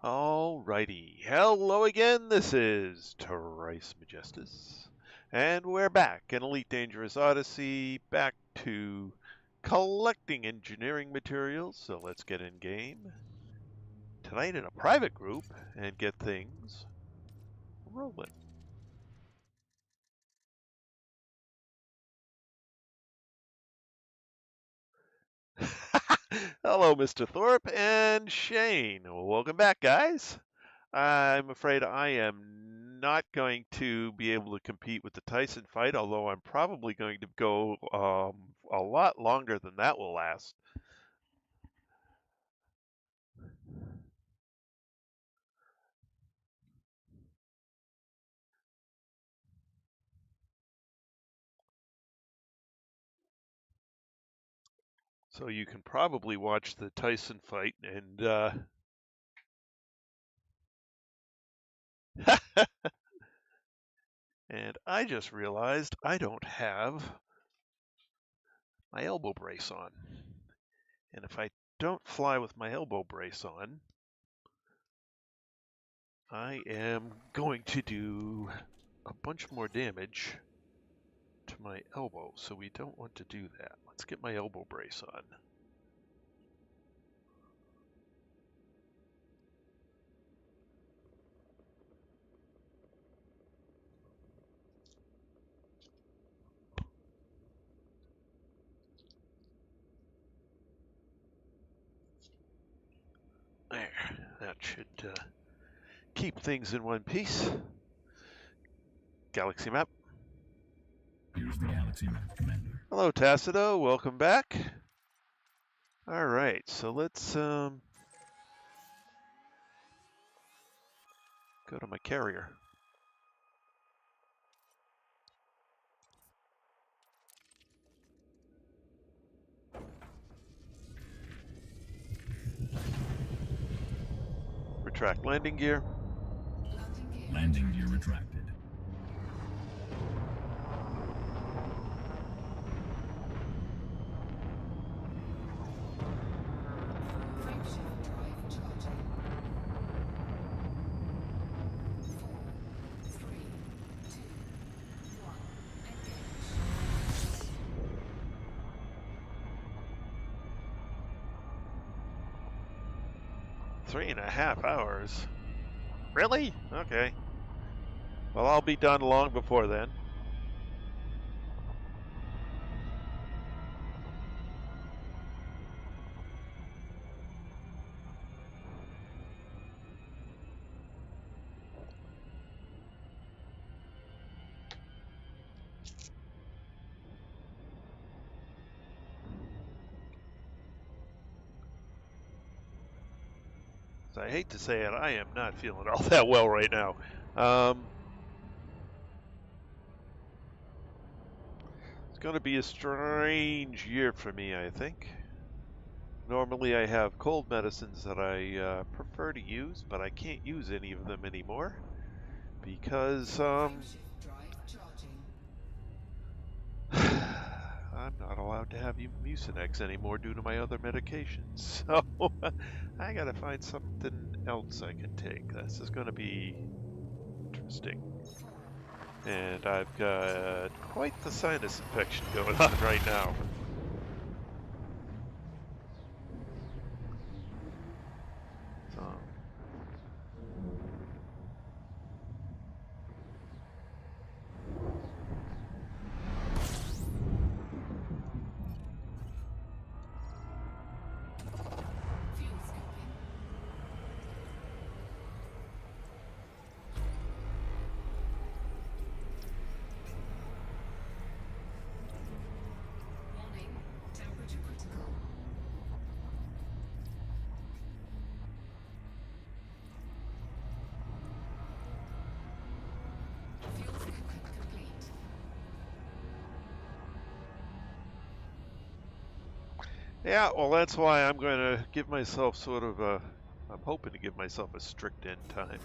Alrighty, hello again, this is Trice Majestus, and we're back in Elite Dangerous Odyssey, back to collecting engineering materials, so let's get in game tonight in a private group and get things rolling. Hello, Mr. Thorpe and Shane. Welcome back, guys. I'm afraid I am not going to be able to compete with the Tyson fight, although I'm probably going to go a lot longer than that will last. So you can probably watch the Tyson fight and and I just realized I don't have my elbow brace on. And if I don't fly with my elbow brace on, I am going to do a bunch more damage to my elbow, so we don't want to do that. Let's get my elbow brace on. There, that should keep things in one piece. Galaxy map. Here's the galaxy map, Commander. Hello, Tacido. Welcome back. All right, so let's go to my carrier. Retract landing gear. Landing gear retracted. Three and a half hours. Really? Okay. Well, I'll be done long before then. I hate to say it, I am not feeling all that well right now. It's going to be a strange year for me, I think. Normally I have cold medicines that I prefer to use, but I can't use any of them anymore because I'm not allowed to have Mucinex anymore due to my other medications. So I gotta find something else I can take. This is going to be interesting. And I've got quite the sinus infection going on right now. So. Yeah, well, that's why I'm going to give myself sort of a, I'm hoping to give myself a strict end time.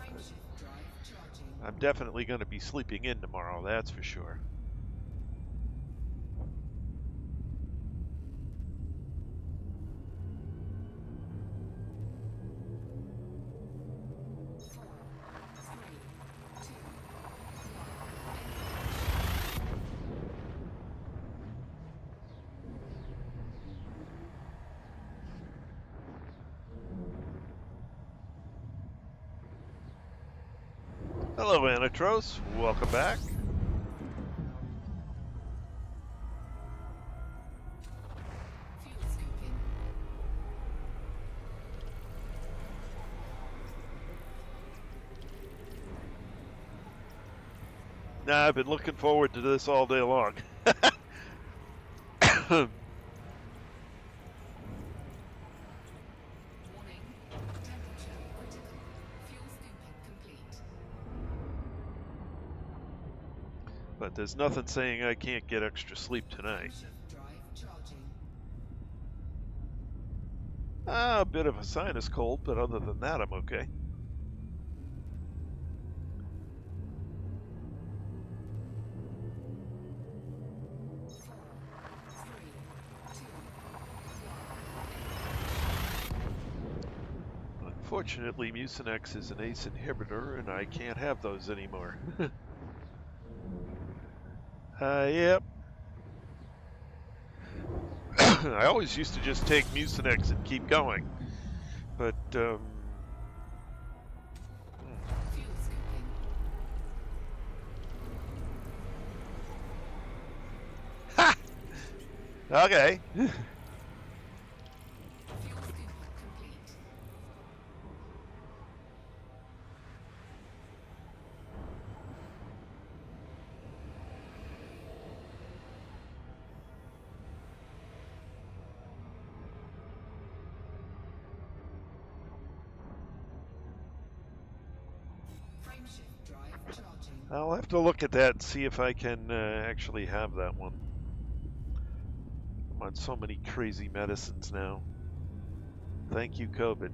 I'm definitely going to be sleeping in tomorrow, that's for sure. Hello, Anatros. Welcome back. Nah, I've been looking forward to this all day long. But there's nothing saying I can't get extra sleep tonight. A bit of a sinus cold, but other than that, I'm okay. Unfortunately, Mucinex is an ACE inhibitor, and I can't have those anymore. Yep. I always used to just take Mucinex and keep going, but ha! Okay. I'll have to look at that and see if I can actually have that one. I'm on so many crazy medicines now. Thank you, COVID.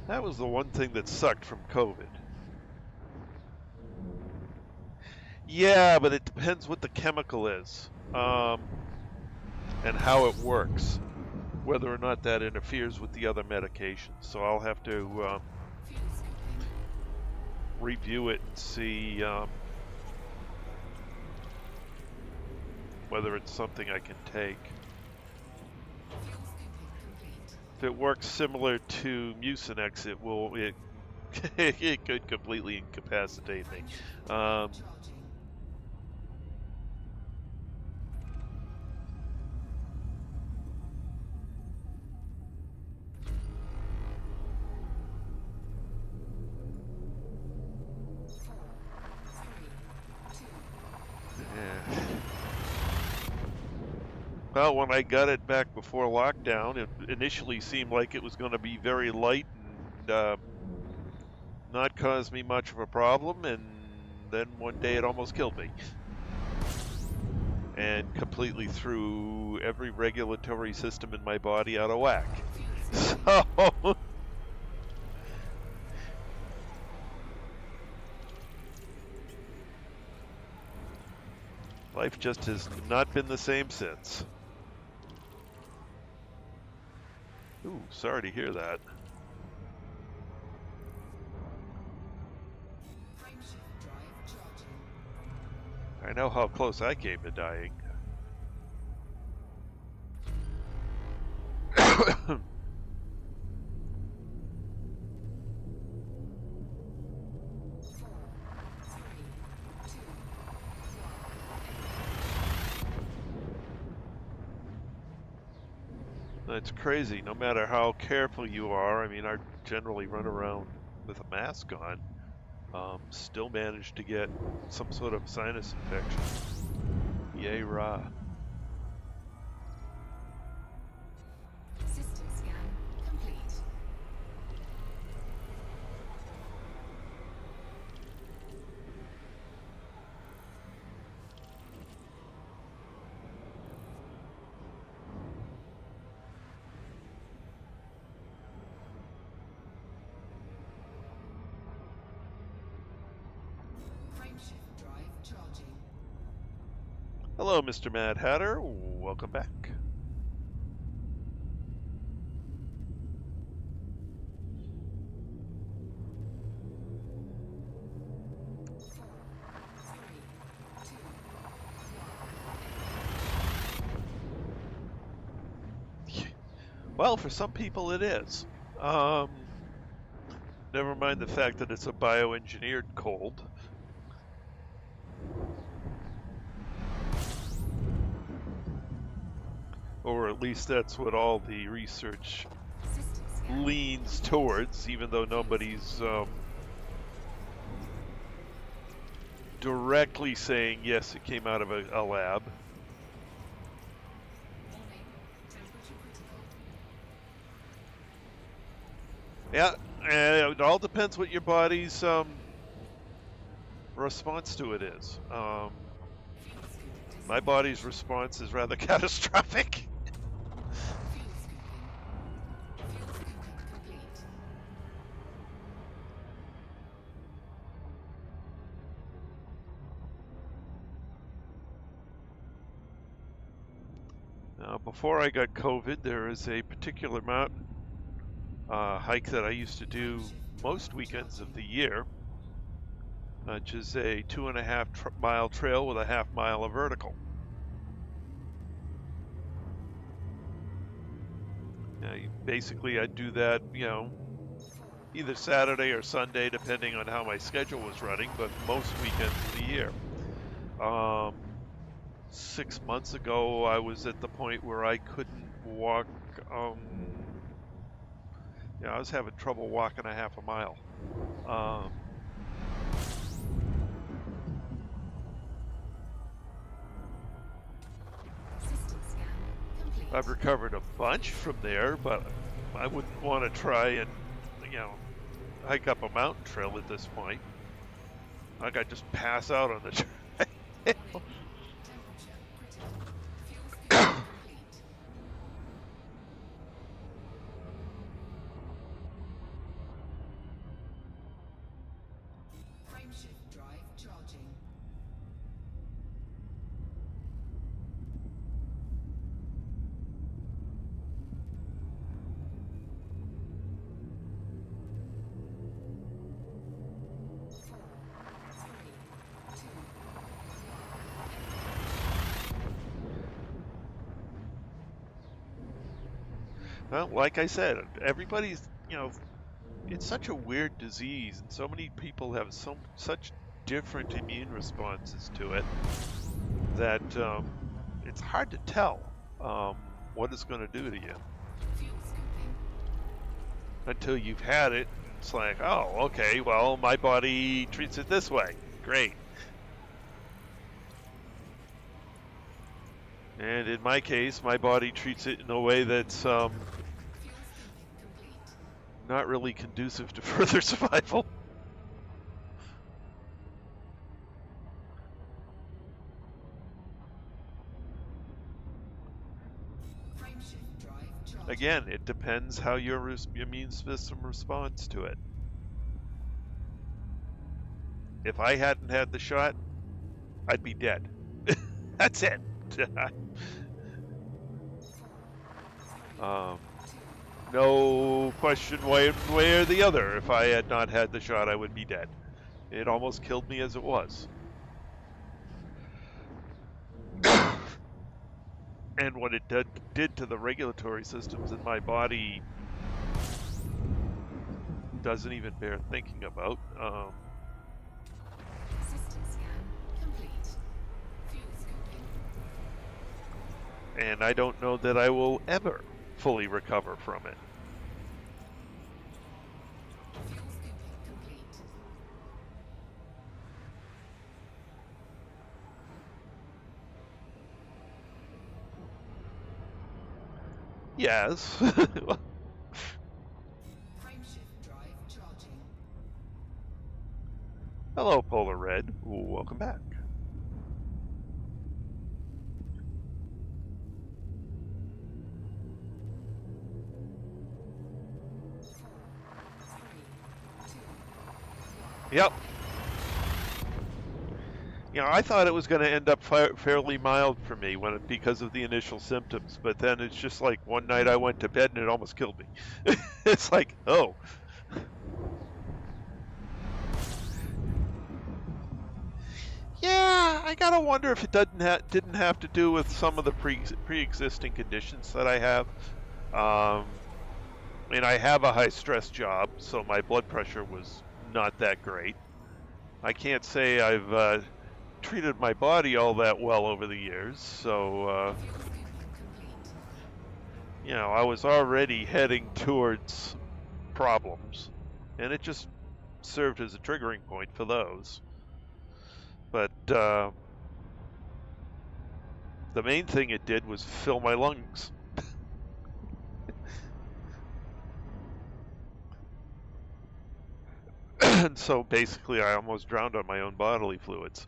That was the one thing that sucked from COVID. Yeah, but it depends what the chemical is, and how it works, whether or not that interferes with the other medications. So I'll have to review it and see whether it's something I can take. If it works similar to Mucinex, it could completely incapacitate me. Yeah. Well, when I got it back before lockdown, it initially seemed like it was going to be very light and not cause me much of a problem, and then one day it almost killed me. And completely threw every regulatory system in my body out of whack. So life just has not been the same since. Ooh, sorry to hear that. I know how close I came to dying. It's crazy. No matter how careful you are, I mean, I generally run around with a mask on, still manage to get some sort of sinus infection. Yay, rah. System scan complete. Frameshift drive charging. Hello, Mr. Mad Hatter. Welcome back. Well, for some people it is. Never mind the fact that it's a bioengineered cold. Or at least that's what all the research System scan. leans towards, even though nobody's directly saying, yes, it came out of a lab. Warning. Temperature critical. Yeah, and it all depends what your body's response to it is. Fuel scooping My body's response is rather catastrophic. Fuel scooping. Fuel scooping complete. Now, before I got COVID, there is a particular mountain hike that I used to do most weekends of the year, which is a 2.5 mile trail with a half mile of vertical. Basically, I'd do that, either Saturday or Sunday, depending on how my schedule was running, but most weekends of the year. 6 months ago, I was at the point where I couldn't walk. I was having trouble walking a half a mile. System scan complete. I've recovered a bunch from there, but I wouldn't want to try and, hike up a mountain trail at this point. I could just pass out on the trail. Temperature critical. Fuel scooping complete. Frameshift drive charging. Four, three, two, Well, like I said, everybody's, it's such a weird disease, and so many people have such different immune responses to it that it's hard to tell what it's going to do to you fuel scooping. until you've had it. It's like, oh, okay, well, my body treats it this way. Great. And in my case, my body treats it in a way that's Fuel scooping complete. not really conducive to further survival. Frameshift drive charging. Again, it depends how your immune system responds to it. If I hadn't had the shot, I'd be dead. That's it. No question one way or the other. If I had not had the shot, I would be dead. It almost killed me as it was. And what it did to the regulatory systems in my body doesn't even bear thinking about. System scan complete. Fuel scooping. And I don't know that I will ever fully recover from it. Fuel scooping complete. Yes. Frameshift drive charging. Hello, Polar Red. Welcome back. Four, three, two, Yep. I thought it was going to end up fairly mild for me because of the initial symptoms, but then it's just like one night I went to bed and it almost killed me. It's like, oh. Yeah, I gotta wonder if it didn't have to do with some of the pre-existing conditions that I have. And I have a high stress job, so my blood pressure was not that great. I can't say I've treated my body all that well over the years, so Fuel scooping complete. you know, I was already heading towards problems, and it just served as a triggering point for those. But the main thing it did was fill my lungs. And so basically I almost drowned on my own bodily fluids.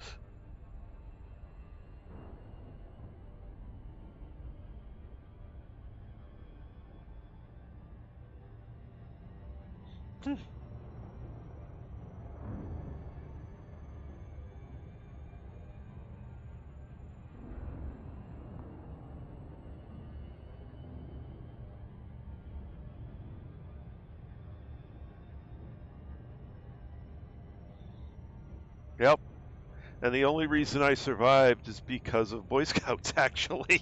Yep. And the only reason I survived is because of Boy Scouts, actually.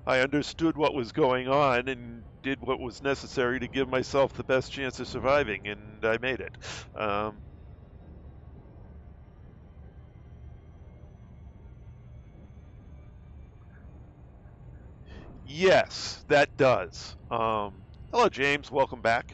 I understood what was going on and did what was necessary to give myself the best chance of surviving, and I made it. Yes, that does. Hello, James. Welcome back.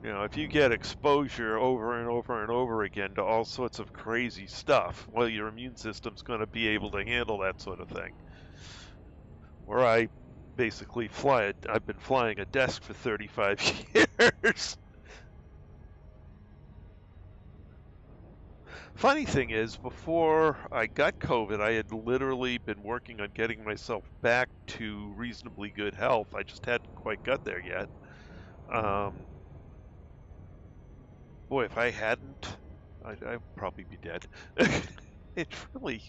You know, if you get exposure over and over and over again to all sorts of crazy stuff, well, your immune system's going to be able to handle that sort of thing. Where I basically I've been flying a desk for 35 years. Funny thing is, before I got COVID, I had literally been working on getting myself back to reasonably good health. I just hadn't quite got there yet. Boy, if I hadn't, I'd probably be dead. It's really.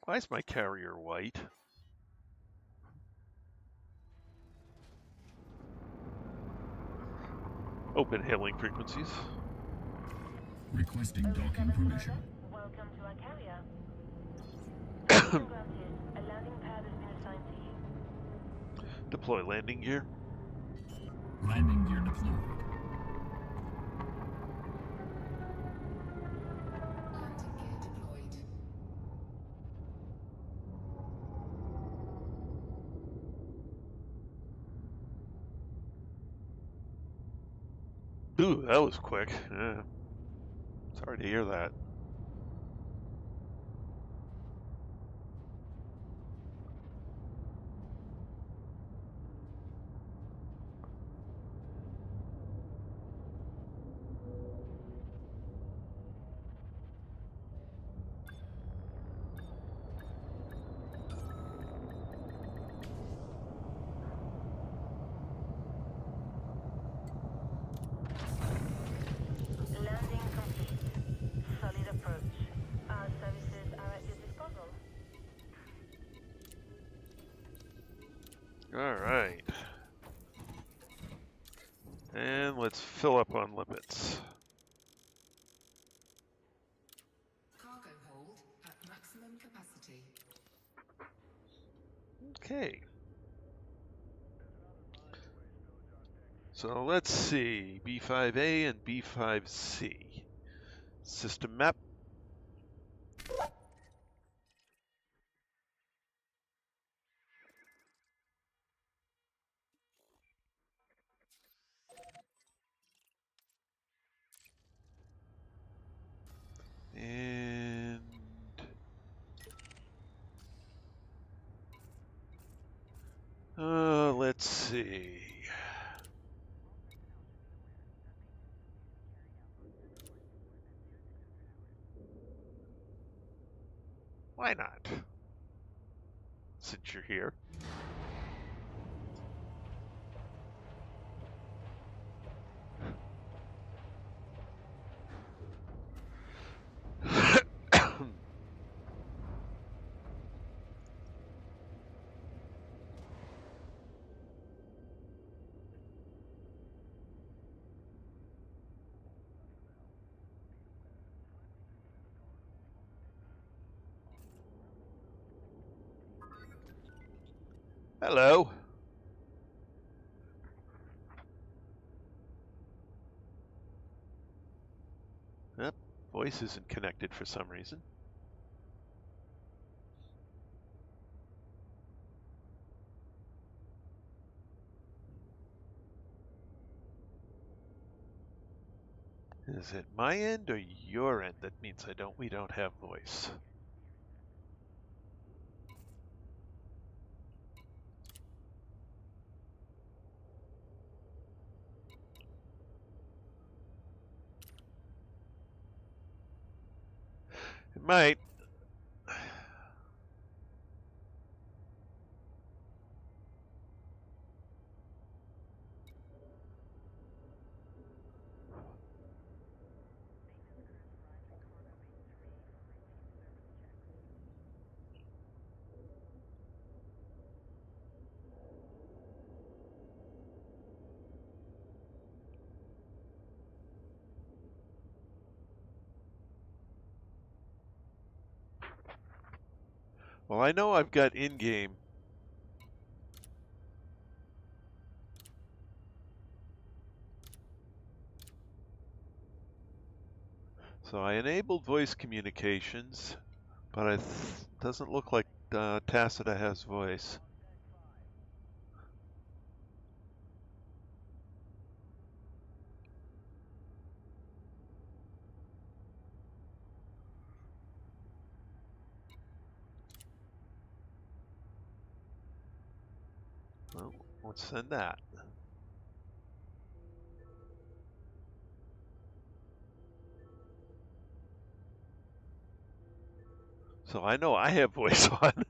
Why is my carrier white? Open hailing frequencies. Requesting docking permission. Welcome to our carrier. Permission granted. A landing pad has been assigned to you. Deploy landing gear. Landing gear deployed. Landing gear deployed. Ooh, that was quick. Yeah. Sorry to hear that. Landing complete. Solid approach. Our services are at your disposal. All right. And let's fill up on lipids. Cargo hold at maximum capacity. Okay. So let's see, B5A and B5C. System map. And let's see. here. Hello. Yep, voice isn't connected for some reason. Is it my end or your end that means we don't have voice? It might. Well, I know I've got in-game. So I enabled voice communications, but it doesn't look like Tacita has voice. Well, let's send that. So I know I have voice on.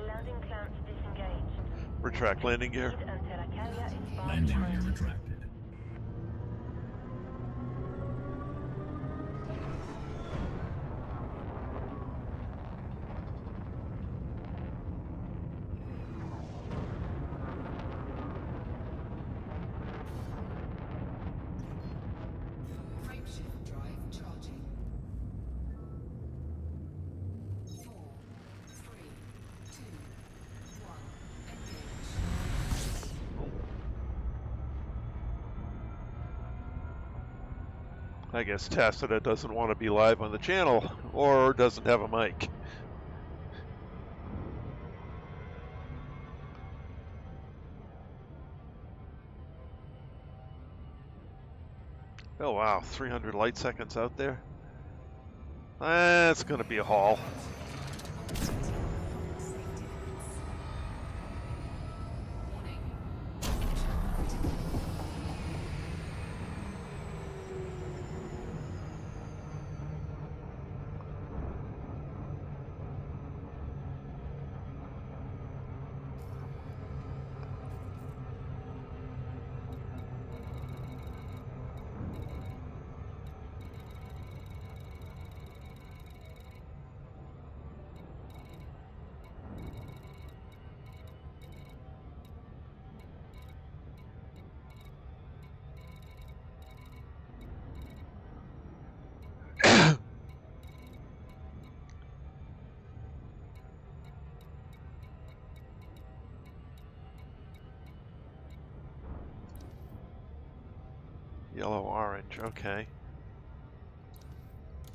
Landing clamps disengaged. Retract landing gear. Speed until a carrier is far Landing behind gear you. retracted. Frameshift drive charging. 4, 3, 2, 1. Engage. I guess Tacita doesn't want to be live on the channel or doesn't have a mic. Oh wow, 300 light seconds out there. That's going to be a haul. Yellow, orange, okay.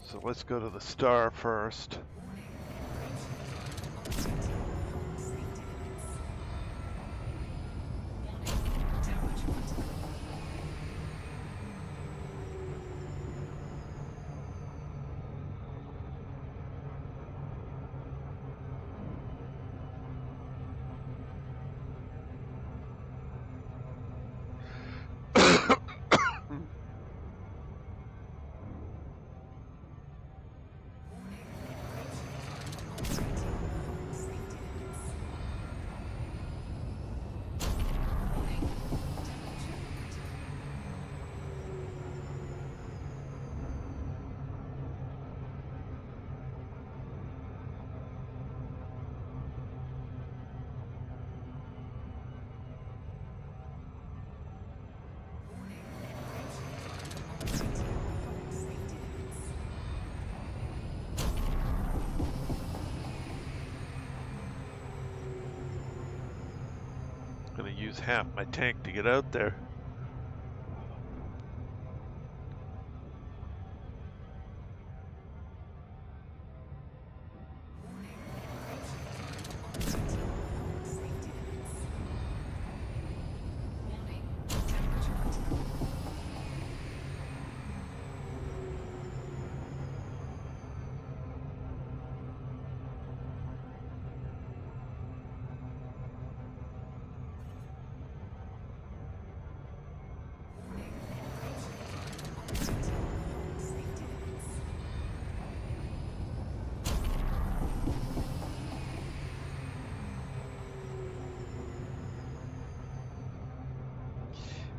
So let's go to the star first. Gonna use half my tank to get out there.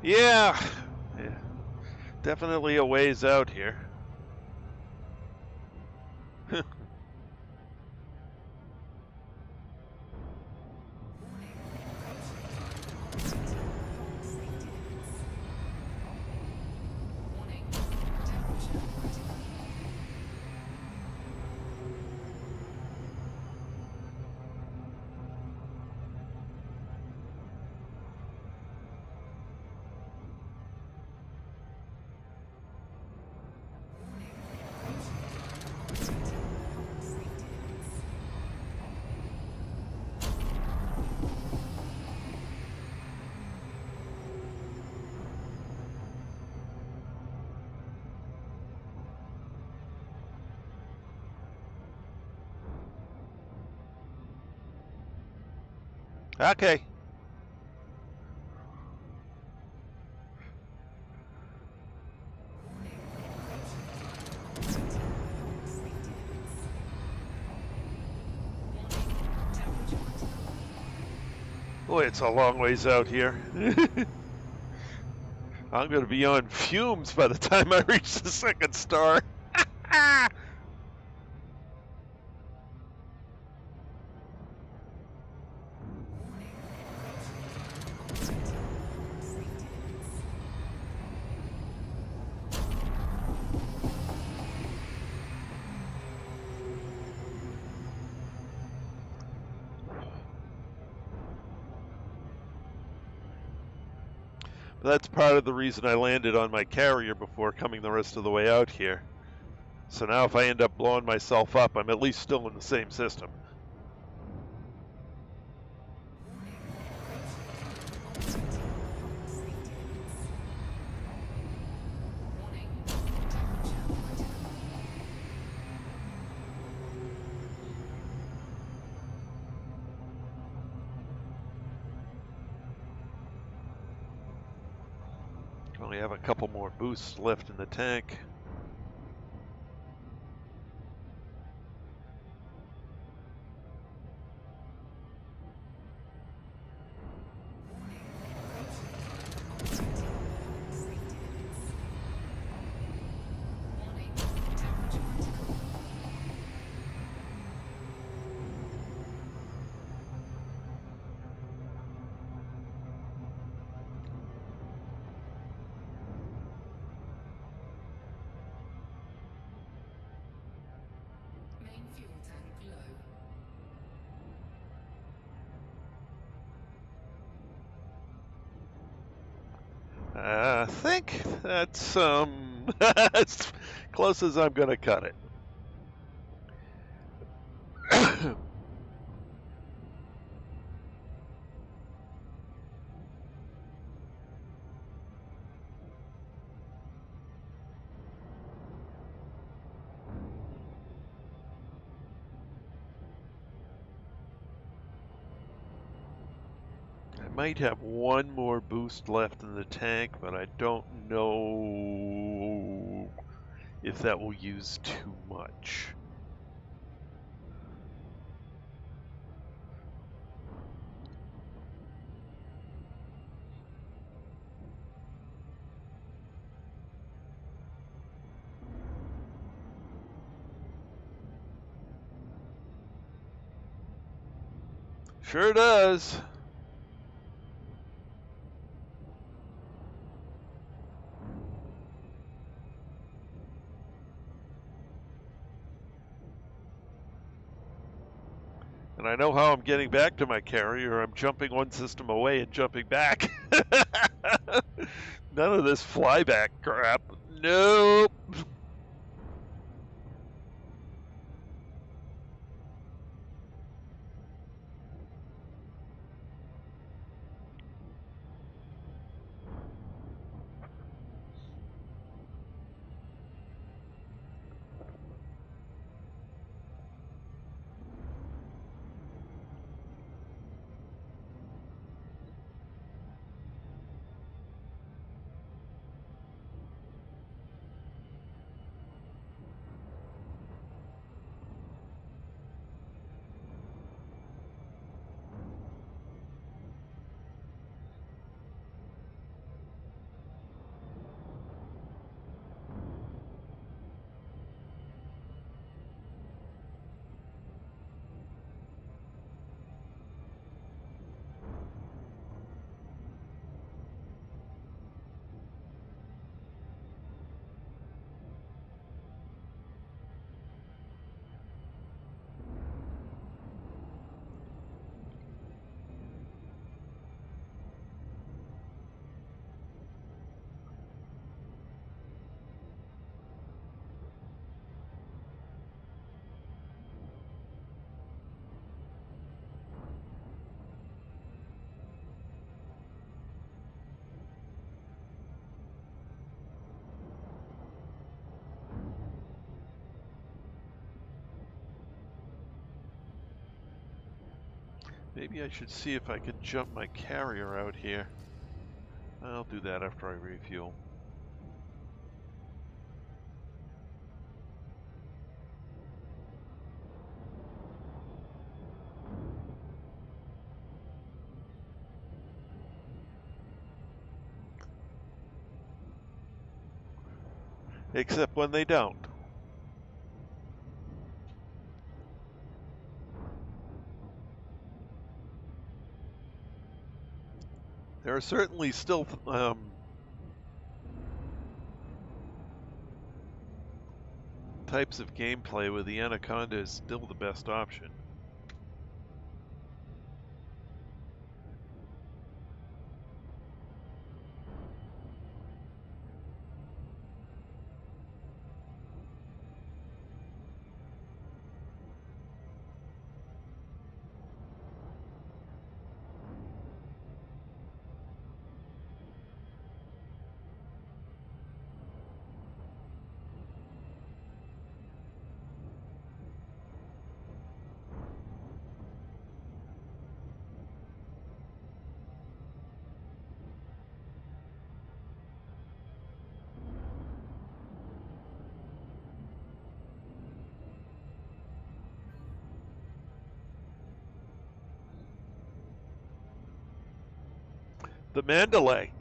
Yeah, definitely a ways out here. Okay. Boy, it's a long ways out here. I'm going to be on fumes by the time I reach the second star. That's part of the reason I landed on my carrier before coming the rest of the way out here. So now if I end up blowing myself up, I'm at least still in the same system. Only have a couple more boosts left in the tank. Main fuel tank low. I think that's as close as I'm gonna cut it. I might have one more boost left in the tank, but I don't know if that will use too much. Sure does. And I know how I'm getting back to my carrier. I'm jumping one system away and jumping back. None of this flyback crap. Nope. Maybe I should see if I can jump my carrier out here. I'll do that after I refuel. Except when they don't. There are certainly still types of gameplay where the Anaconda is still the best option. The Mandalay.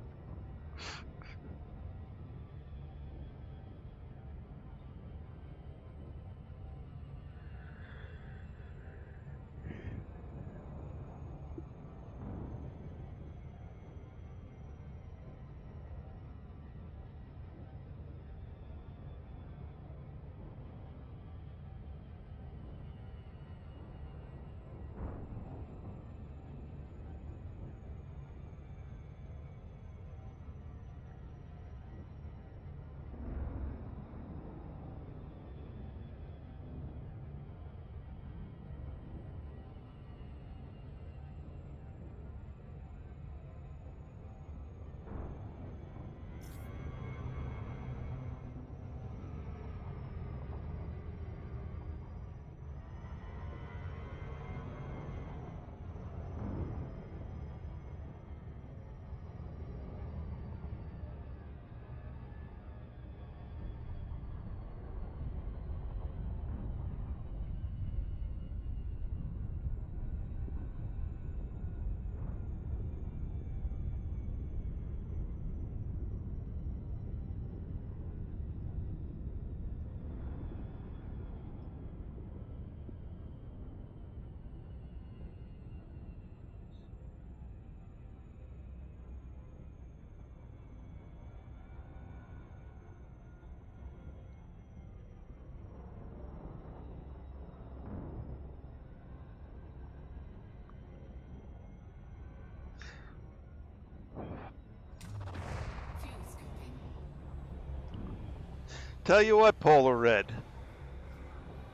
Tell you what, Polar Red.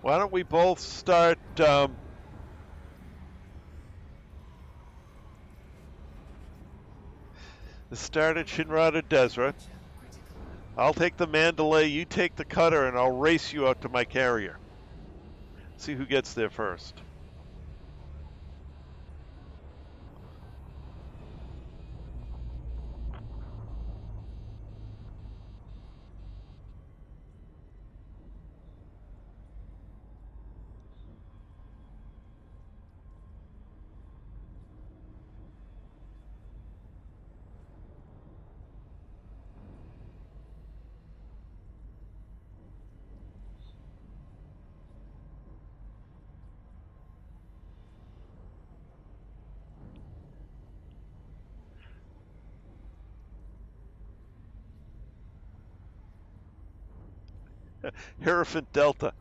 Why don't we both start at Shinrada Desra. I'll take the Mandalay, you take the cutter, and I'll race you out to my carrier. See who gets there first. Hierophant Delta.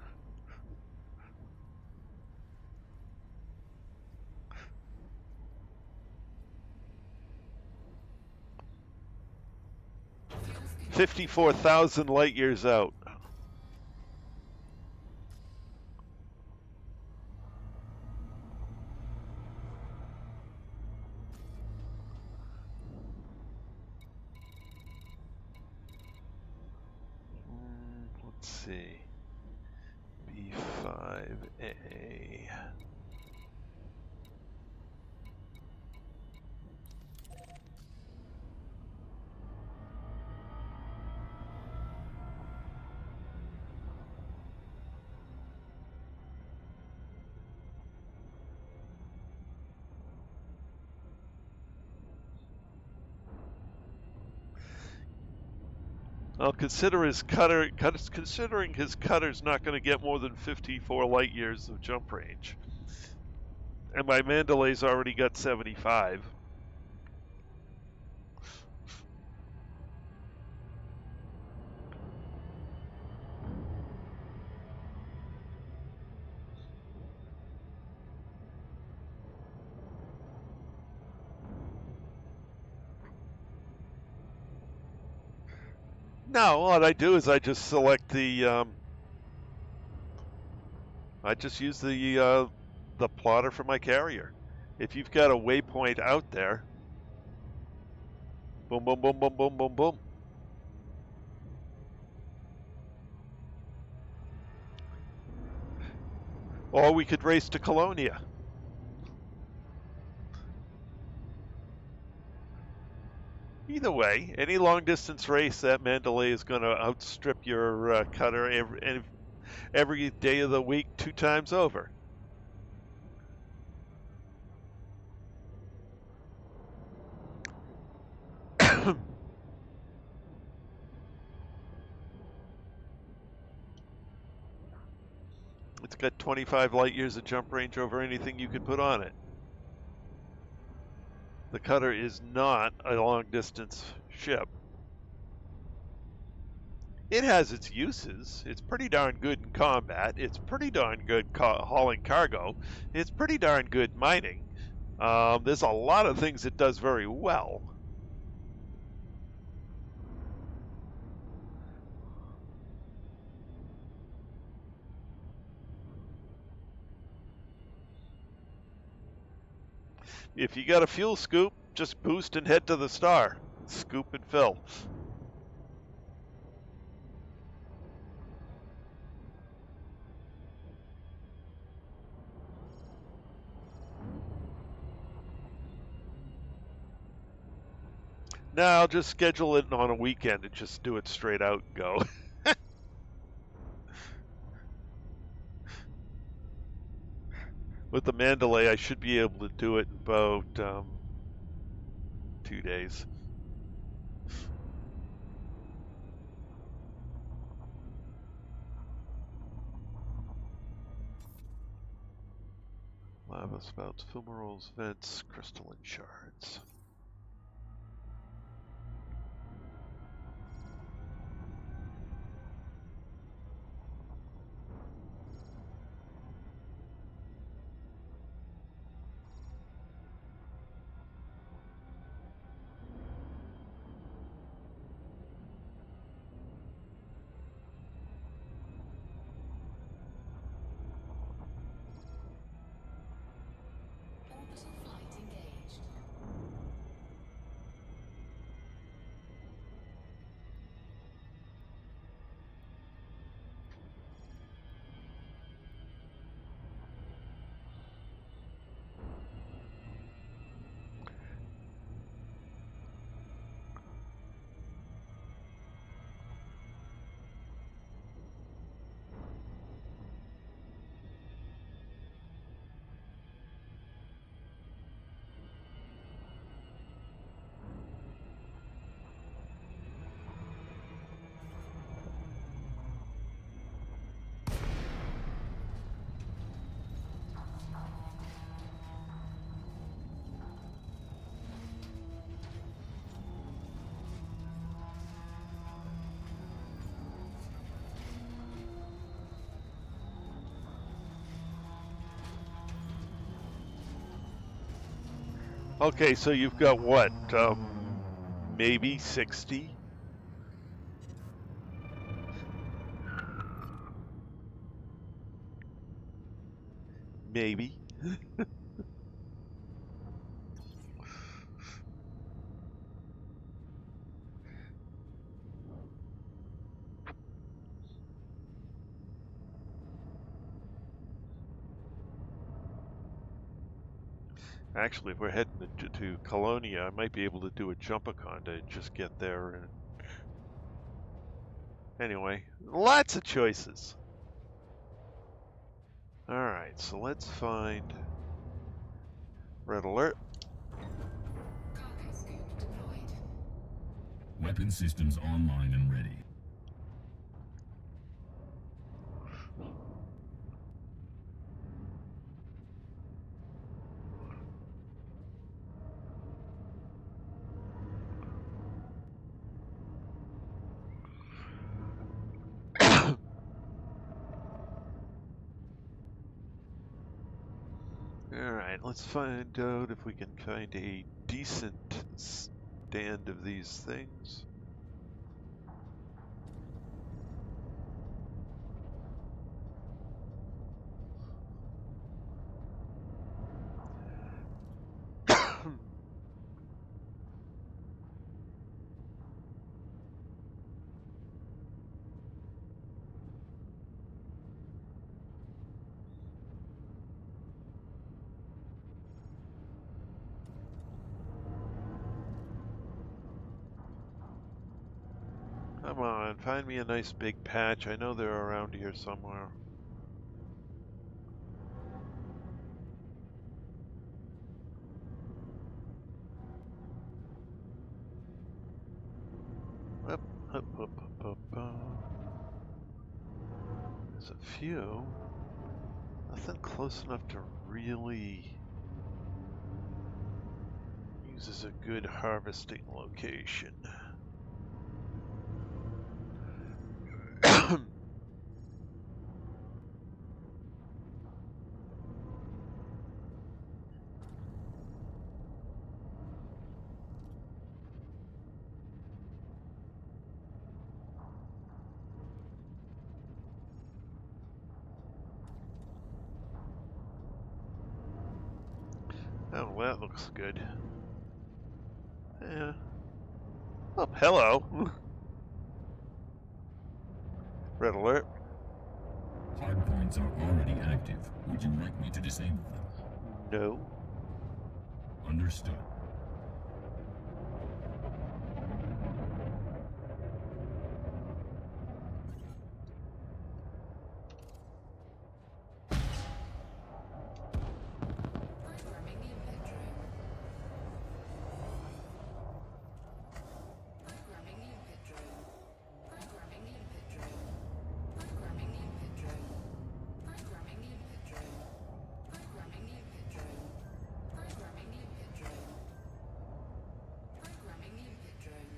Fuel station 54,000 light years out. Let's see. B5A. Well, considering his cutter's not going to get more than 54 light years of jump range, and my Mandalay's already got 75. No, what I do is I just select the. I just use the plotter for my carrier. If you've got a waypoint out there, boom, boom, boom, boom, boom, boom, boom. Or we could race to Colonia. Either way, any long distance race, that Mandalay is going to outstrip your cutter every day of the week 2 times over. It's got 25 light years of jump range over anything you could put on it. The cutter is not a long distance ship. It has its uses. It's pretty darn good in combat. It's pretty darn good hauling cargo. It's pretty darn good mining. There's a lot of things it does very well. If you got a fuel scoop, just boost and head to the star. Scoop and fill. Now I'll just schedule it on a weekend and just do it straight out and go. With the Mandalay, I should be able to do it in about 2 days. Lava spouts, fumaroles, vents, crystalline shards. Okay, so you've got what? Maybe 60? Maybe. Actually, if we're heading to Colonia, I might be able to do a Jumpaconda and just get there. And anyway, lots of choices. All right, so let's find Red Alert. Cargo scoop deployed. Weapon systems online and ready. All right, let's find out if we can find a decent stand of these things. Come on, find me a nice big patch. I know they're around here somewhere. Up, up, up, up, up, up. There's a few. Nothing close enough to really use as a good harvesting location. Oh, that looks good. Yeah. Oh, hello. Red alert. Hardpoints are already active. Would you like me to disable them? No. Understood. Programming the input drone. Programming the input drone. Programming the input drone. Programming the input drone. Programming the input drone. Programming the input drone. Programming the input drone. Programming the input drone.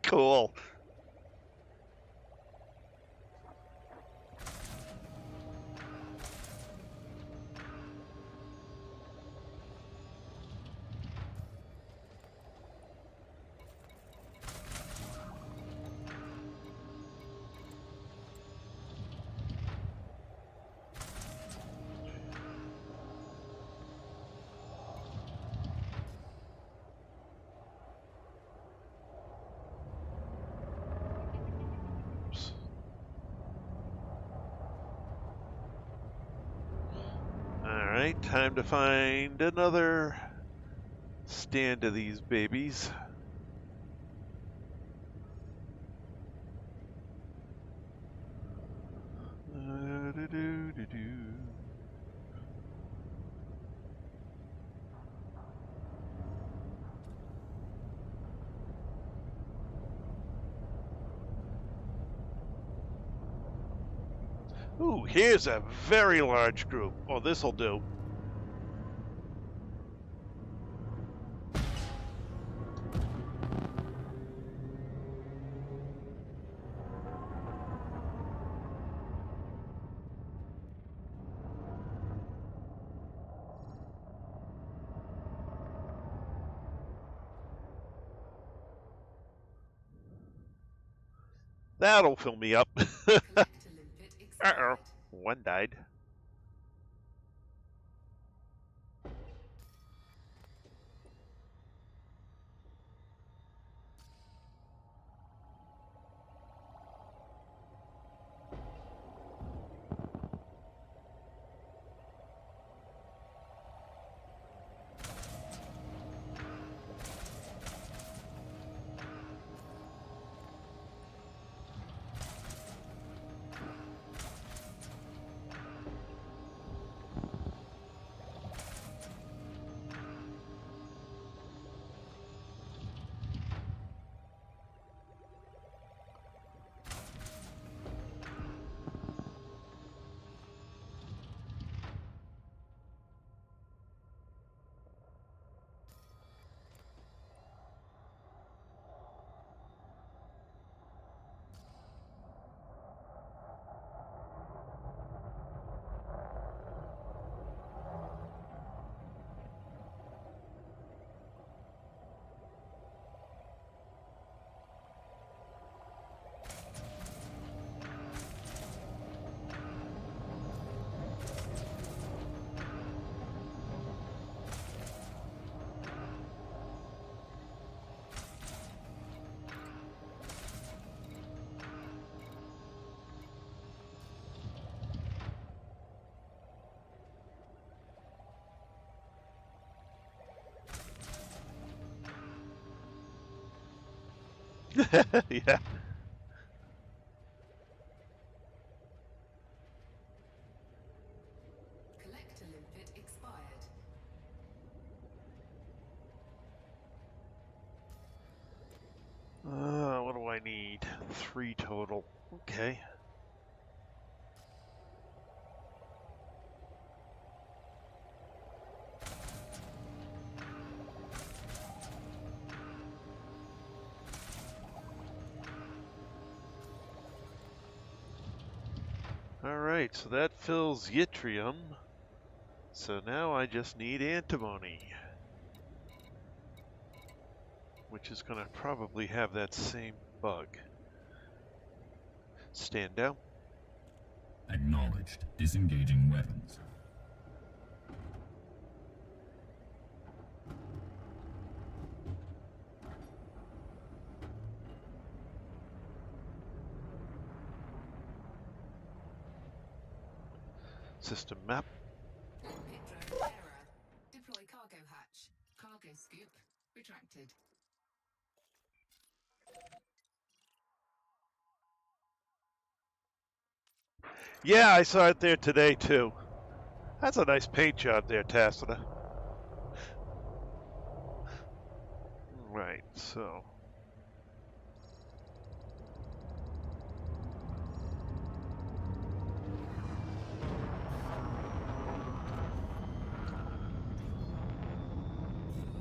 Cool. Oops. Alright, time to find another stand of these babies. Ooh, here's a very large group. Oh, this'll do. That'll fill me up. Collector limpet Uh-oh. expired. One died. Yeah. Collector limpet expired. What do I need? 3 total. Okay. Alright, so that fills Yttrium. So now I just need Antimony, which is going to probably have that same bug. Stand down. Acknowledged. Disengaging weapons. System map. Limpet drone error. Deploy cargo hatch. Cargo scoop retracted. Yeah, I saw it there today too. That's a nice paint job there, Tacita. Right, so.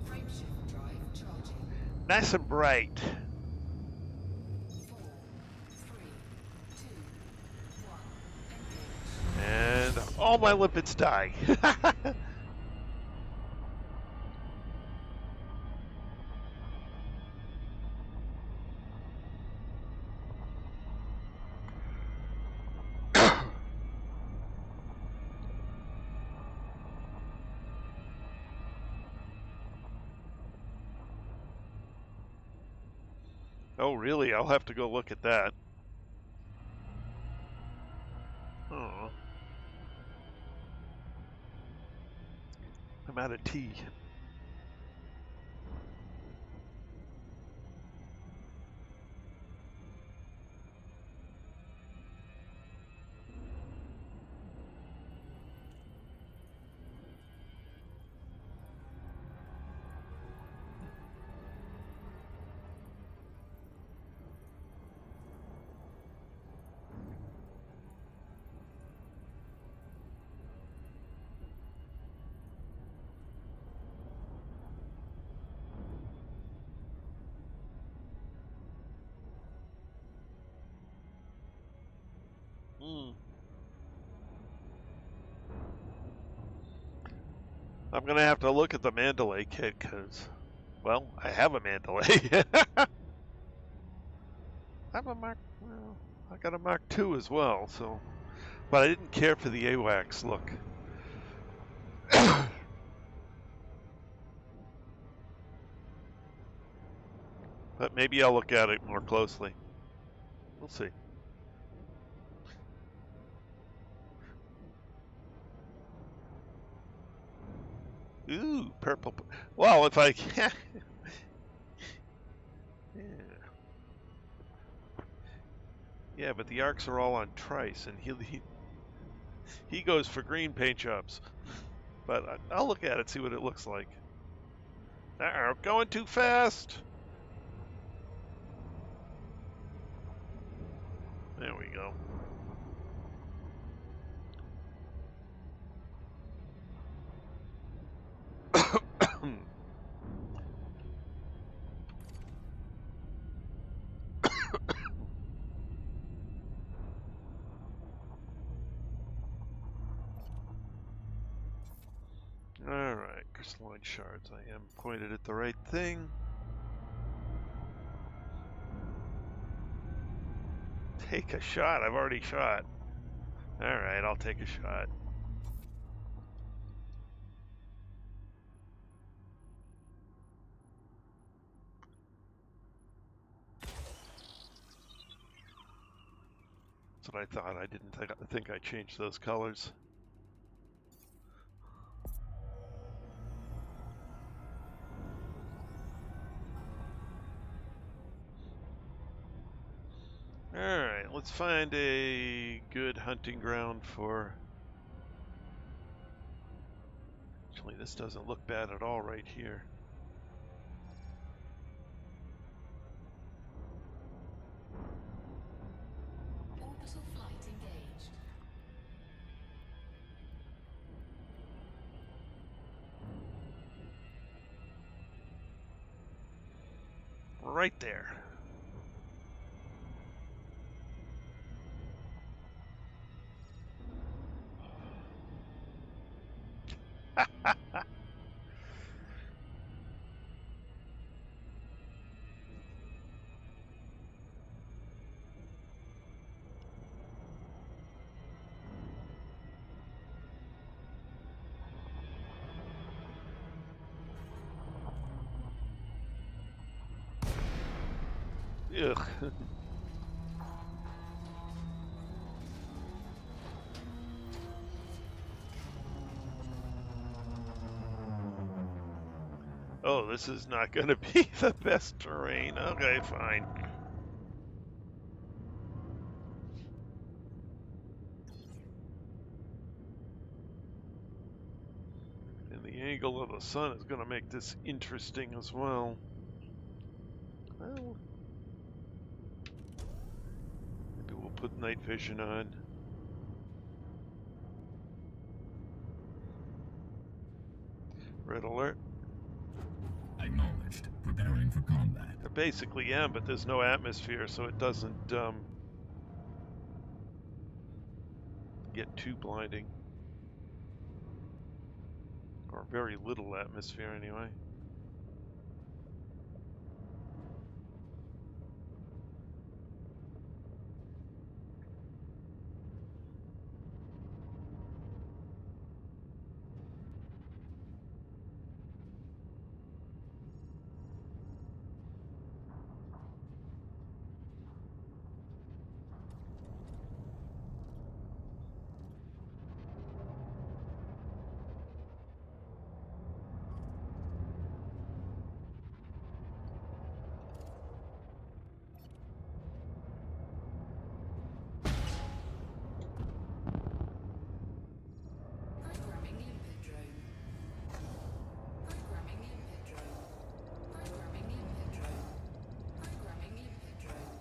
Frameshift drive charging. Nice and bright. 4, 3, 2, 1. Engage. And all my lipids die. Oh, really? I'll have to go look at that. Oh. I'm out of tea. I'm going to have to look at the Mandalay kit because, well, I have a Mandalay. I have a Mark, well, I got a Mark II as well, so, but I didn't care for the AWACS look. But maybe I'll look at it more closely. We'll see. Ooh, purple. Well, if I can. Yeah. Yeah, but the arcs are all on Trice, and he goes for green paint jobs. But I'll look at it, see what it looks like. Uh-oh, going too fast. There we go. Alright, crystalline shards. I am pointed at the right thing. Take a shot. I've already shot. Alright, I'll take a shot. That's what I thought. I didn't think I changed those colors. Alright, let's find a good hunting ground for... Actually, this doesn't look bad at all right here. Orbital flight engaged. Right there. Ugh. Oh, this is not going to be the best terrain. Okay, fine. And the angle of the sun is going to make this interesting as well. Well, maybe we'll put night vision on. Red alert. Acknowledged. Preparing for combat. I basically am, but there's no atmosphere, so it doesn't get too blinding. Or very little atmosphere anyway. Programming the input drone. Programming the input drone. Programming the input drone. Programming the input drone.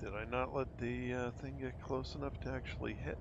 Did I not let the thing get close enough to actually hit?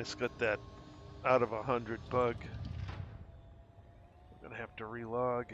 it's got that out of 100 bug. I'm gonna have to relog.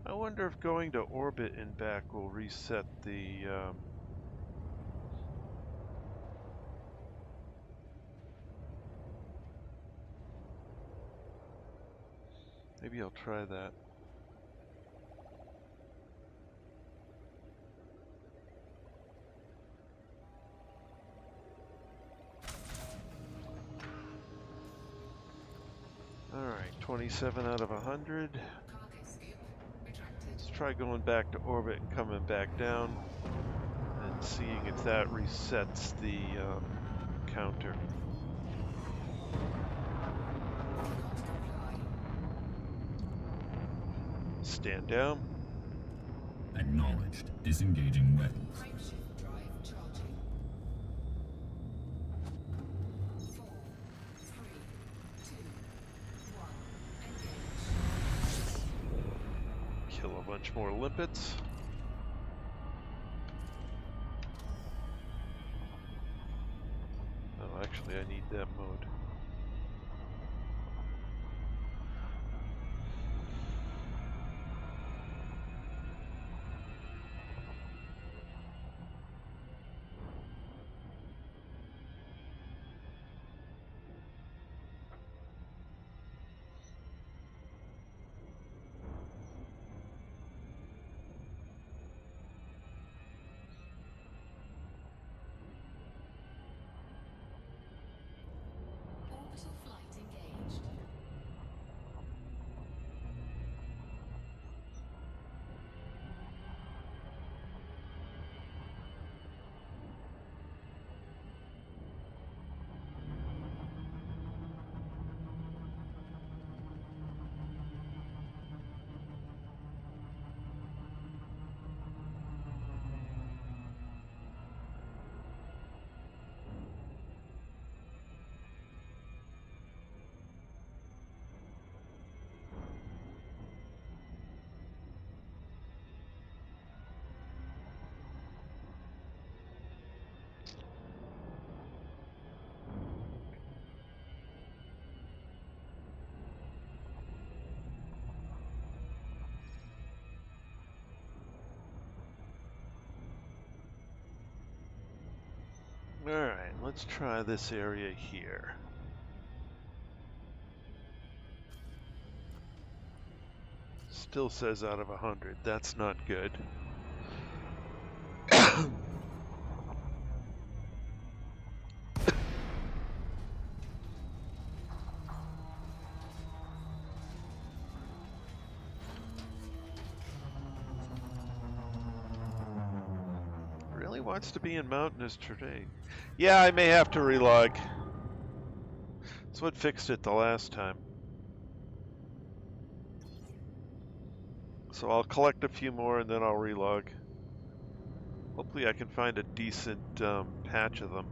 I wonder if going to orbit and back will reset the maybe I'll try that. Alright, 27 out of 100. Cargo scoop retracted. Let's try going back to orbit and coming back down and seeing if that resets the counter. Cannot comply. Stand down. Acknowledged. Disengaging weapons. Frameshift drive charging. 4, 3, 2, 1. Engage. Kill a bunch more limpets. Oh, actually, I need that mode. Orbital flight engaged. Alright, let's try this area here. Still says out of 100. That's not good. Really wants to be in mountainous terrain. Yeah, I may have to relog. That's what fixed it the last time. So I'll collect a few more and then I'll relog. Hopefully I can find a decent patch of them.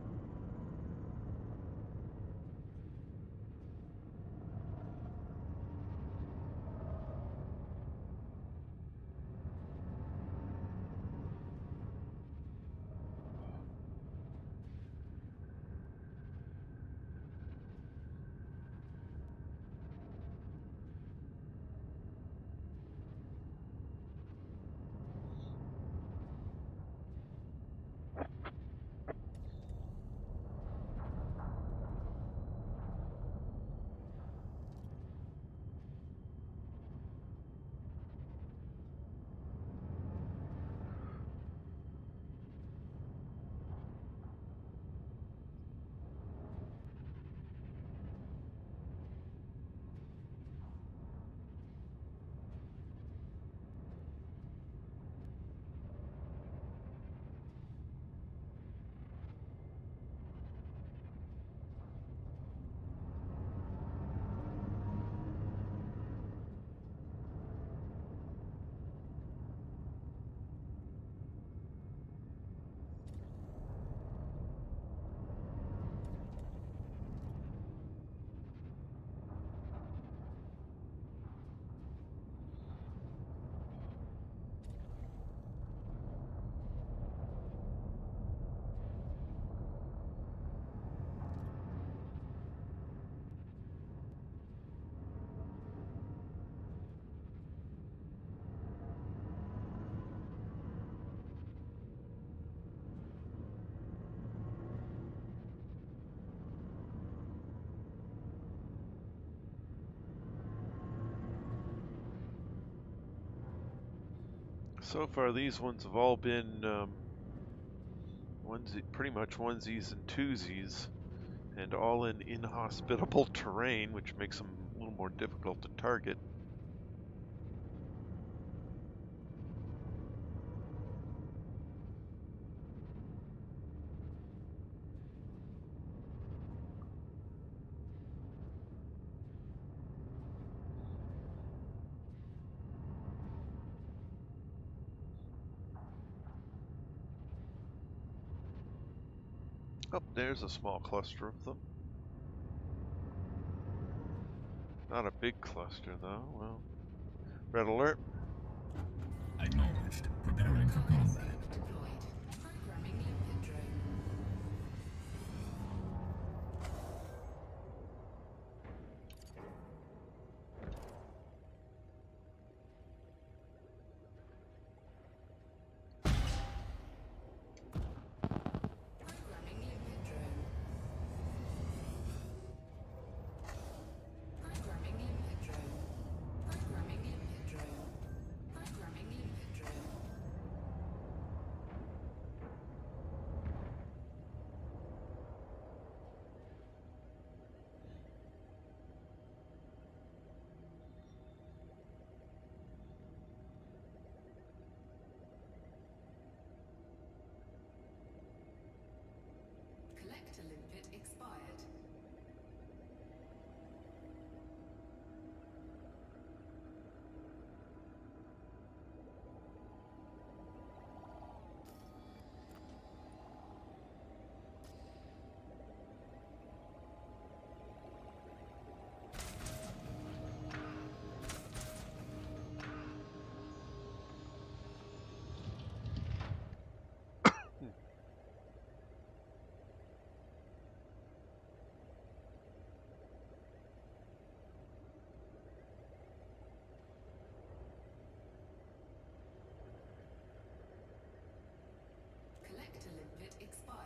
So far, these ones have all been pretty much onesies and twosies, and all in inhospitable terrain, which makes them a little more difficult to target. Oh, there's a small cluster of them. Not a big cluster, though. Well, red alert. Acknowledged. Preparing for combat. Deployed. Programming the input drone. Programming the input drone. Programming the input drone. Programming the input drone. Programming the input drone. Collector limpet expired. Collector limpet expired.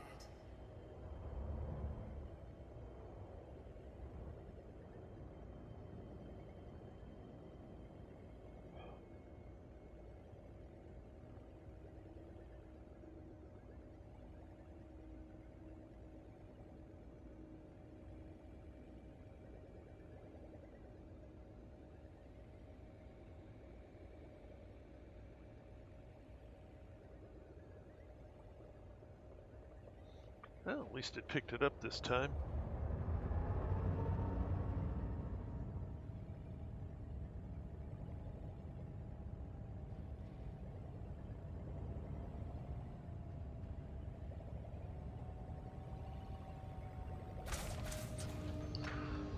Well, at least it picked it up this time.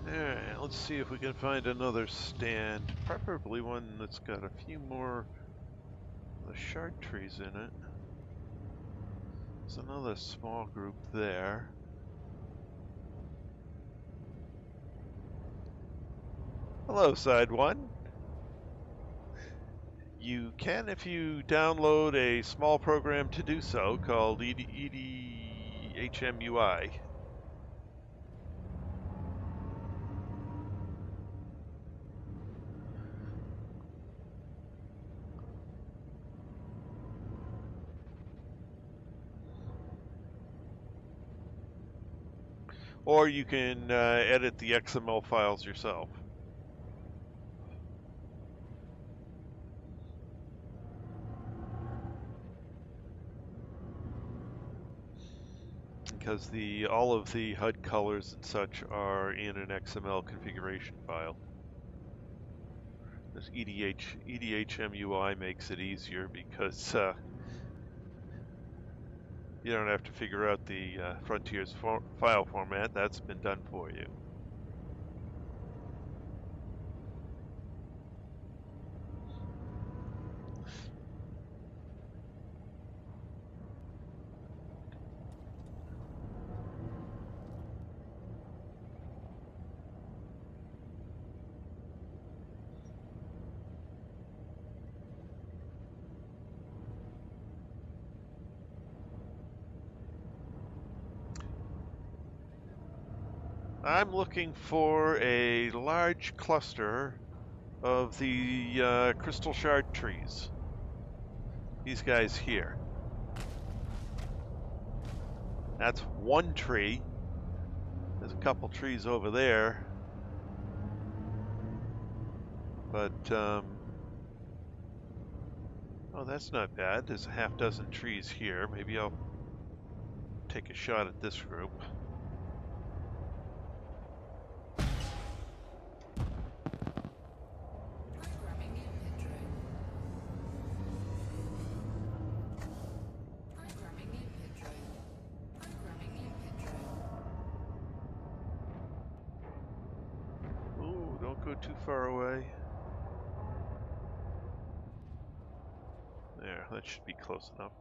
Alright, let's see if we can find another stand. Preferably one that's got a few more of the shard trees in it. There's another small group there. Hello, Side 1. You can, if you download a small program to do so called EDHMUI. Or you can edit the XML files yourself. Because all of the HUD colors and such are in an XML configuration file. This EDHMUI makes it easier because you don't have to figure out the Frontiers file format. That's been done for you. I'm looking for a large cluster of the crystal shard trees. these guys here. That's one tree. There's a couple trees over there. But, oh, that's not bad. There's a half dozen trees here. Maybe I'll take a shot at this group. Programming the input drone. Programming the input drone. Programming the input drone. Ooh, don't go too far away. There, that should be close enough.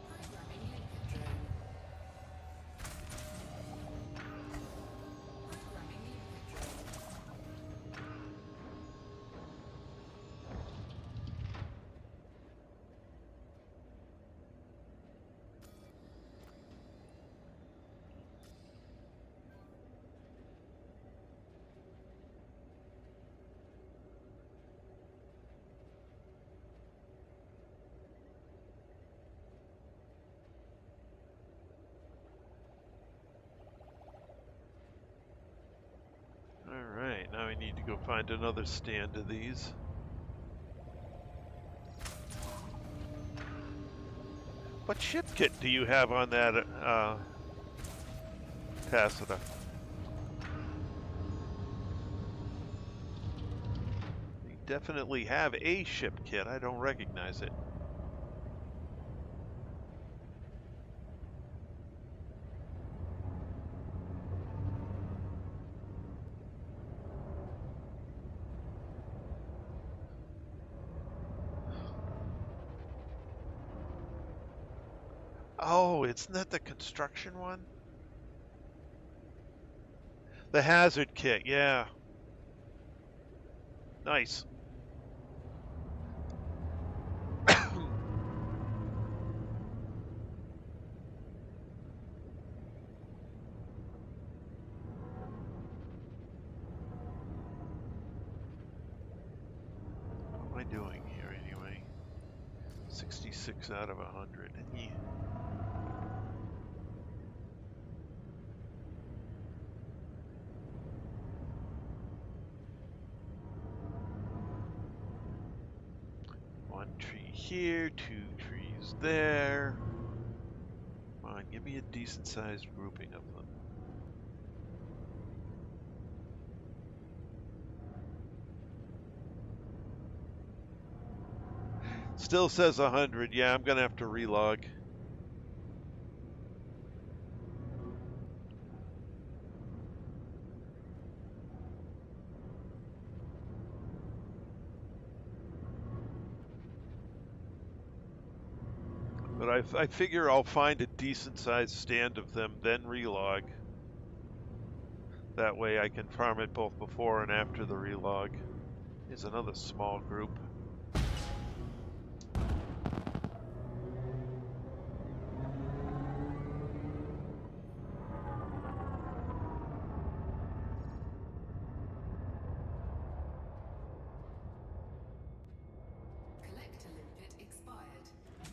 Programming the input drone. Programming the input drone. Alright, now we need to go find another stand of these. What ship kit do you have on that, Tacita? You definitely have a ship kit. I don't recognize it. Oh, isn't that the construction one? The hazard kit, yeah. Nice. What am I doing here anyway? 66 out of 100. Yeah. One tree here, two trees there. Come on, give me a decent sized grouping of them. Still says 100. Yeah, I'm gonna have to relog. But I figure I'll find a decent sized stand of them, then relog. That way I can farm it both before and after the relog. Here's another small group. Collector limpet expired.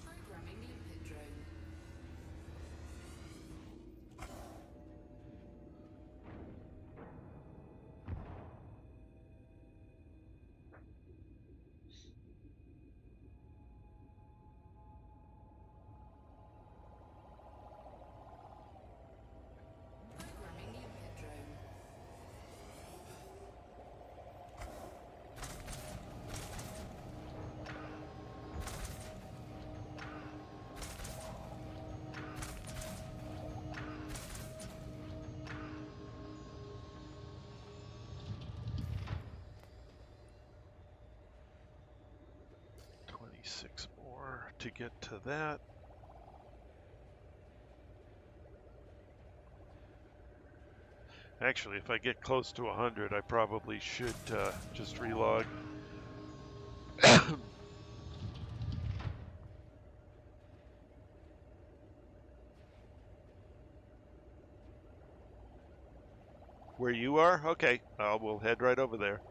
Programming the input drone. 96 more to get to that. Actually, if I get close to 100, I probably should just relog. Where you are? Okay, we'll head right over there.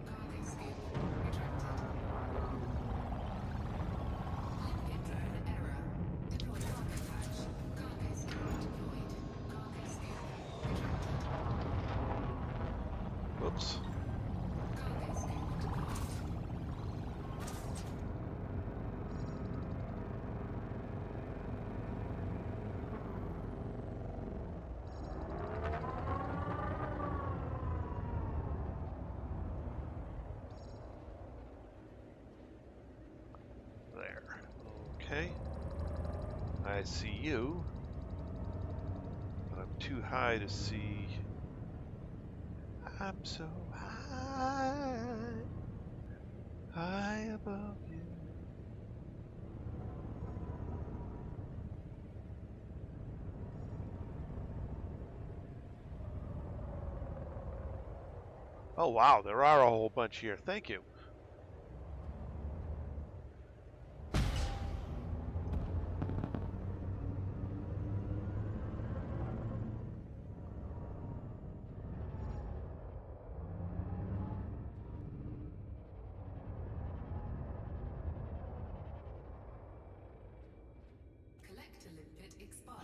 Cargo scoop retracted. Limpet drone error. Deploy cargo patch. Cargo scoop deployed. Cargo scoop retracted. Whoops. Cargo scoop deployed. There. Okay. I see you. But I'm too high to see. I'm so high, high above you. Oh wow, there are a whole bunch here. Thank you. Collector limpet expired.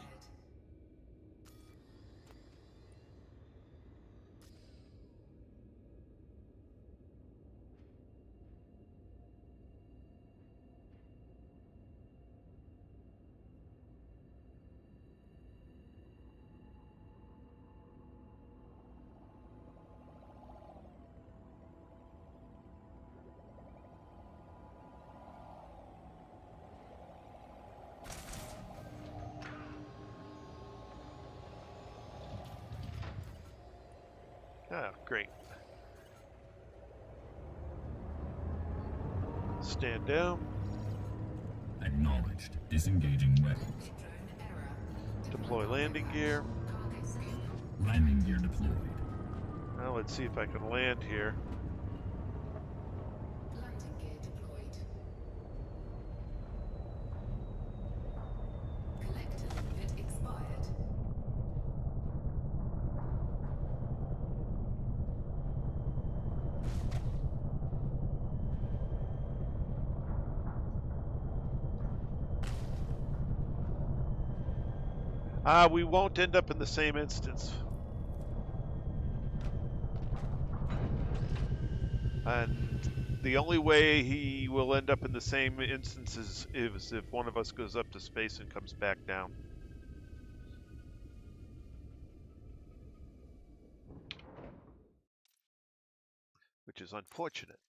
Ah, great. Stand down. Acknowledged. Disengaging weapons. Drone error. Deploy landing gear. Cargo scoop. Landing gear deployed. Now let's see if I can land here. Landing gear deployed. Collector limpet expired. We won't end up in the same instance. And the only way he will end up in the same instance is if one of us goes up to space and comes back down. Which is unfortunate.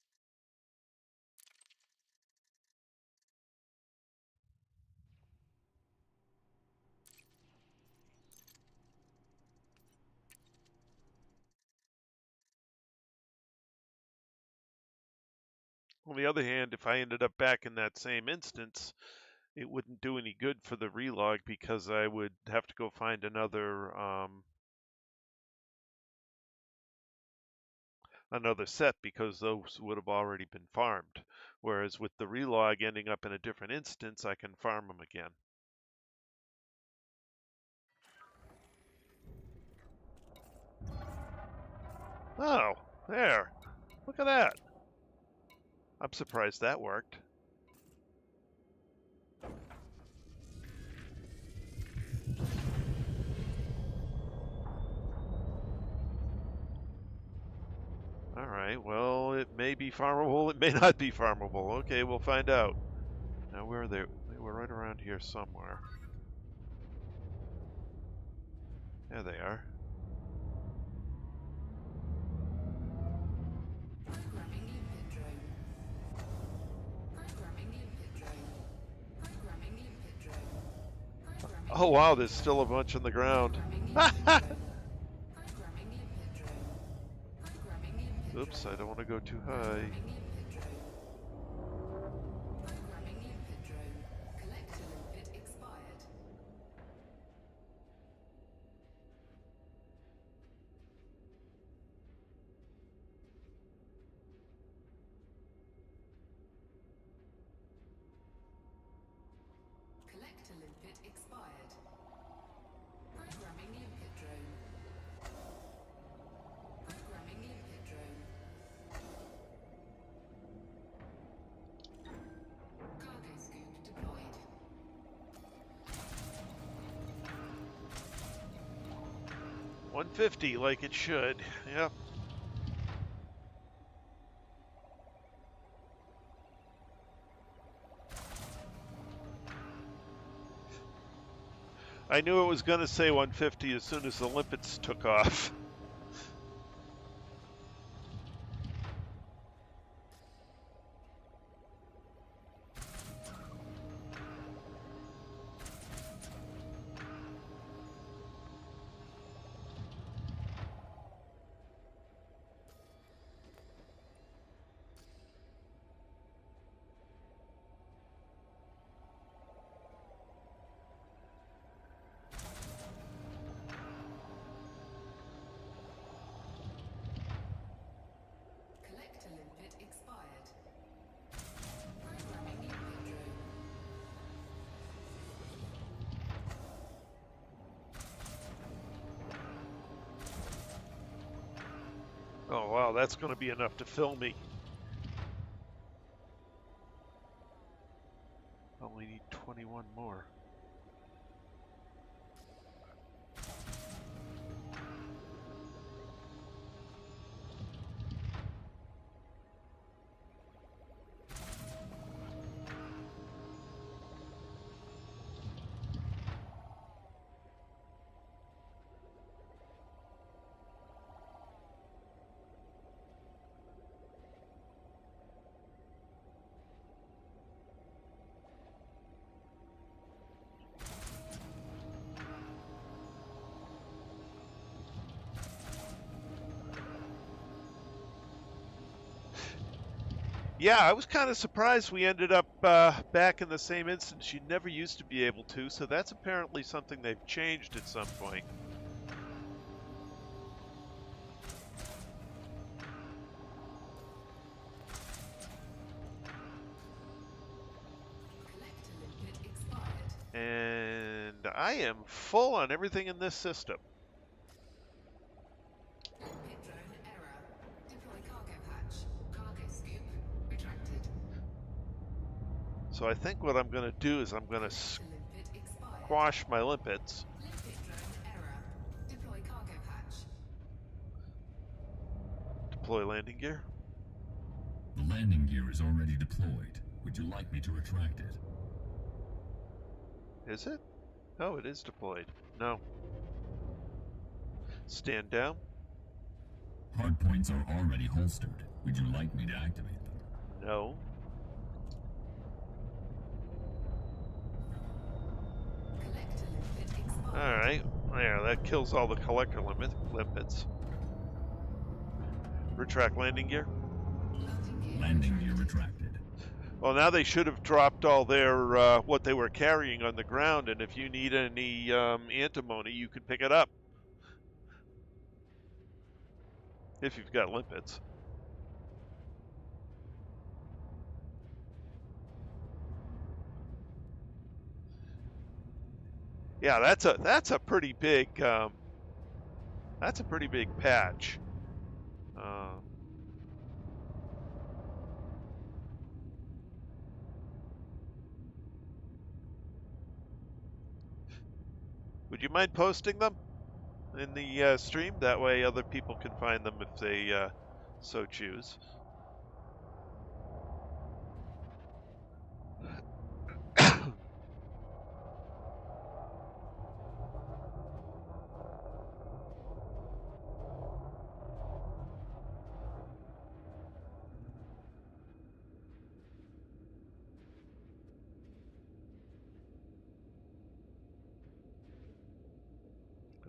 On the other hand, if I ended up back in that same instance, it wouldn't do any good for the relog because I would have to go find another set because those would have already been farmed. Whereas with the relog ending up in a different instance, I can farm them again. Oh, there. Look at that. I'm surprised that worked. All right, well, it may be farmable, it may not be farmable. Okay, we'll find out. Now, where are they? They were right around here somewhere. There they are. Programming limpet drone. Programming limpet Oh wow, there's still a bunch on the ground. Programming the input drone. Programming the input Oops, drone. I don't want to go too high. Programming the input drone. Programming the input drone. Collector input expired. Collector input expired. Programming the input drone. Programming the input drone. Cargo scoop deployed. 150 like it should. Yep. I knew it was going to say 150 as soon as the limpets took off. Collector input expired. Programming the input drone. Oh wow, that's going to be enough to fill me. Only need 21 more. Yeah, I was kind of surprised we ended up back in the same instance. You never used to be able to, so that's apparently something they've changed at some point. Collector input expired. And I am full on everything in this system. Limpet drone error. Deploy cargo hatch. Cargo scoop retracted. So I think what I'm going to do is I'm going to Collector input expired. squash my limpets. Limpet drone error. Deploy cargo hatch. Deploy landing gear. The landing gear is already deployed. Would you like me to retract it? Is it? Oh, it is deployed. No. Stand down. Hardpoints are already holstered. Would you like me to activate them? No. Collector input expired. Alright. There, that kills all the collector limpets. Retract landing gear. Landing gear Landing gear retracted. retracted. Well, now they should have dropped all their what they were carrying on the ground, and if you need any antimony, you can pick it up. If you've got limpets. Yeah, that's a pretty big patch. Would you mind posting them in the stream? That way other people can find them if they so choose.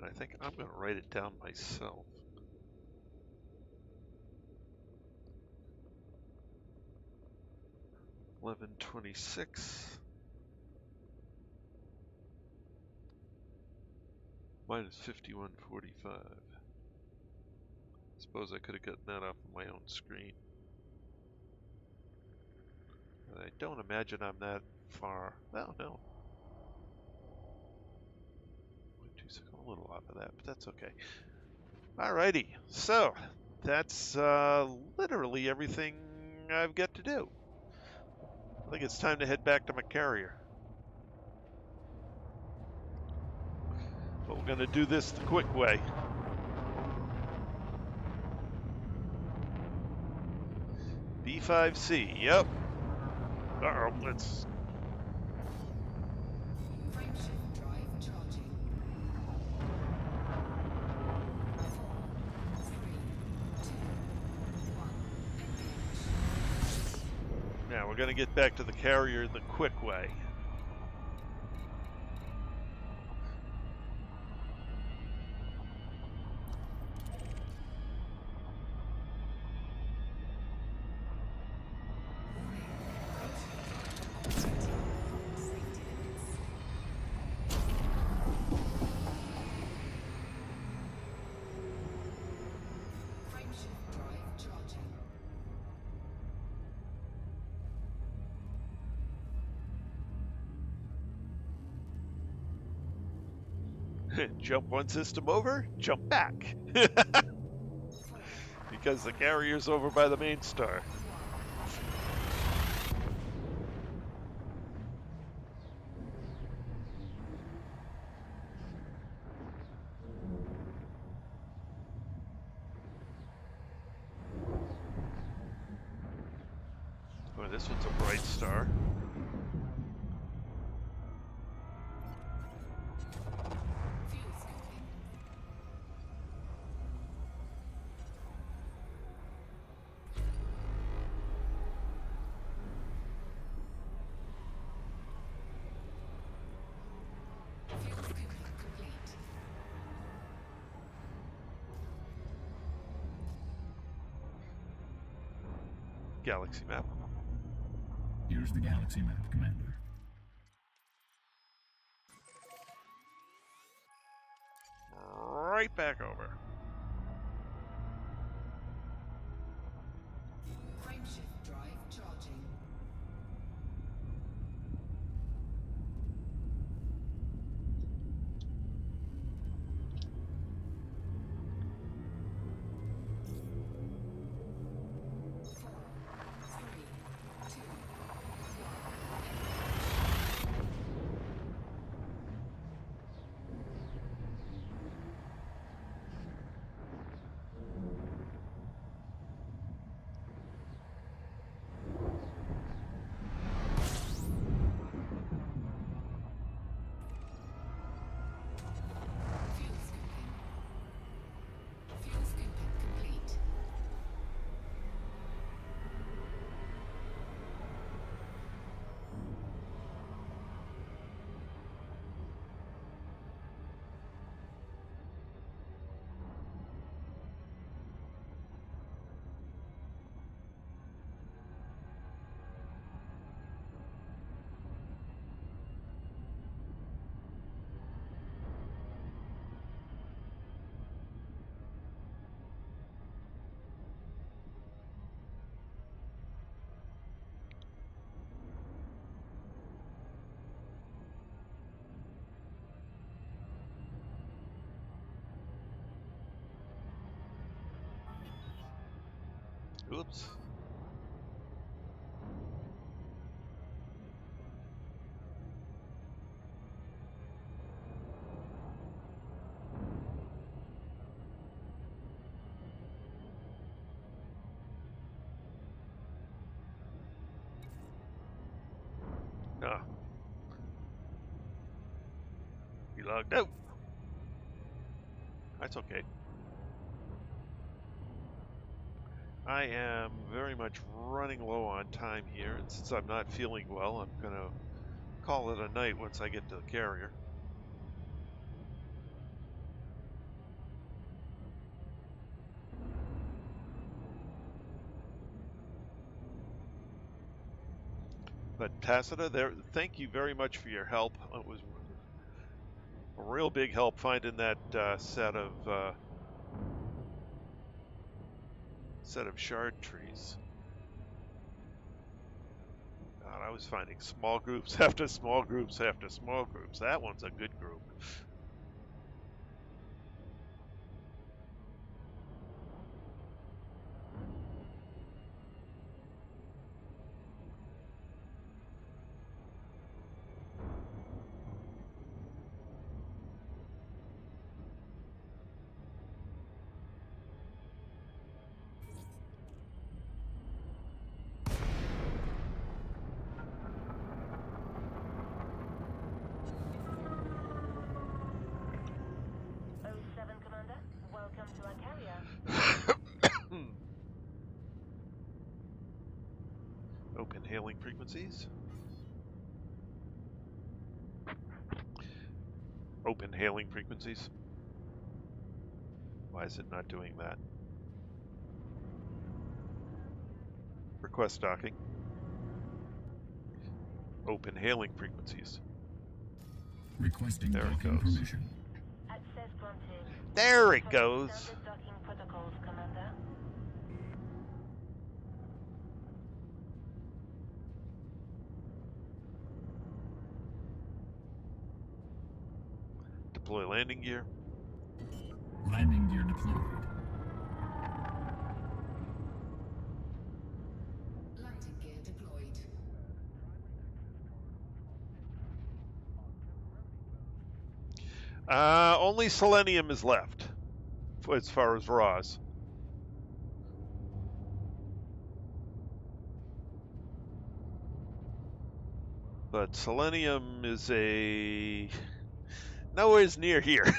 I think I'm going to write it down myself. $11.26 minus $51.45. Suppose I could have gotten that off of my own screen. But I don't imagine I'm that far. Well, no. 0.26. I'm a little off of that, but that's okay. Alrighty. So, that's literally everything I've got to do. I think it's time to head back to my carrier. But we're going to do this the quick way. B5C, yep. Uh-oh, let's... Frameshift drive charging. 4, 3, 2, 1, engage. Now, we're going to get back to the carrier the quick way. Frameshift drive charging. Jump one system over, jump back. Because the carrier's over by the main star. Oh, this one's a bright star. Fuel scooping. Fuel scooping complete. Galaxy map. Here's the galaxy map, Commander. Right back over. Frameshift drive charging. Fuel scooping complete. Oops. Ah. We logged out. That's okay. I am very much running low on time here, and since I'm not feeling well, I'm going to call it a night once I get to the carrier. But Tacita, thank you very much for your help. It was a real big help finding that set of shard trees. God, I was finding small groups after small groups after small groups. That one's a good group. Commander. Welcome to our carrier. Open hailing frequencies. Open hailing frequencies. Why is it not doing that? Request docking. Open hailing frequencies. Requesting There it docking goes. permission. Access granted. There it Follow goes. Standard docking protocols, Commander. Deploy landing gear. Landing gear deployed. Landing gear deployed. Only Selenium is left as far as raws. But Selenium is nowhere near here.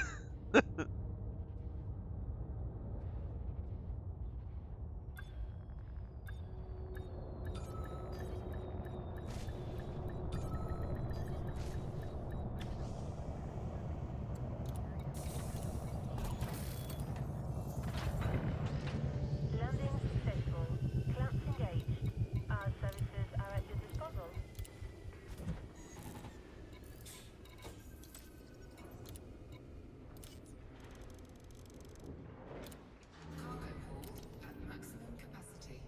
Landing successful. Clamps engaged. Our services are at your disposal. Cargo hold at maximum capacity.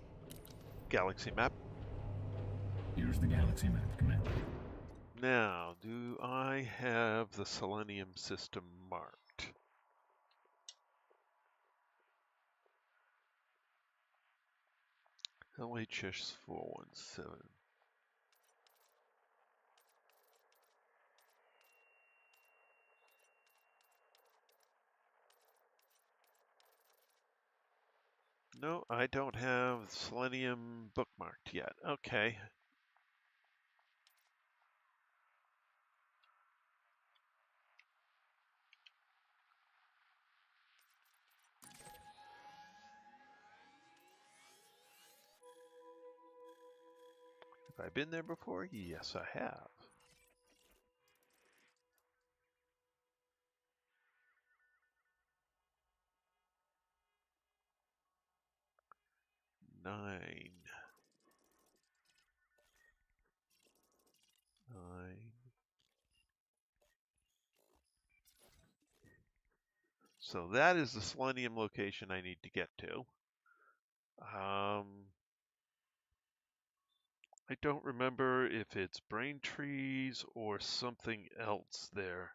Galaxy map. Here's the galaxy map, Commander. Now, do I have the Selenium system marked? LHS 417. No, I don't have Selenium bookmarked yet. Okay. Have I been there before? Yes, I have. Nine. So that is the Selenium location I need to get to. I don't remember if it's brain trees or something else there.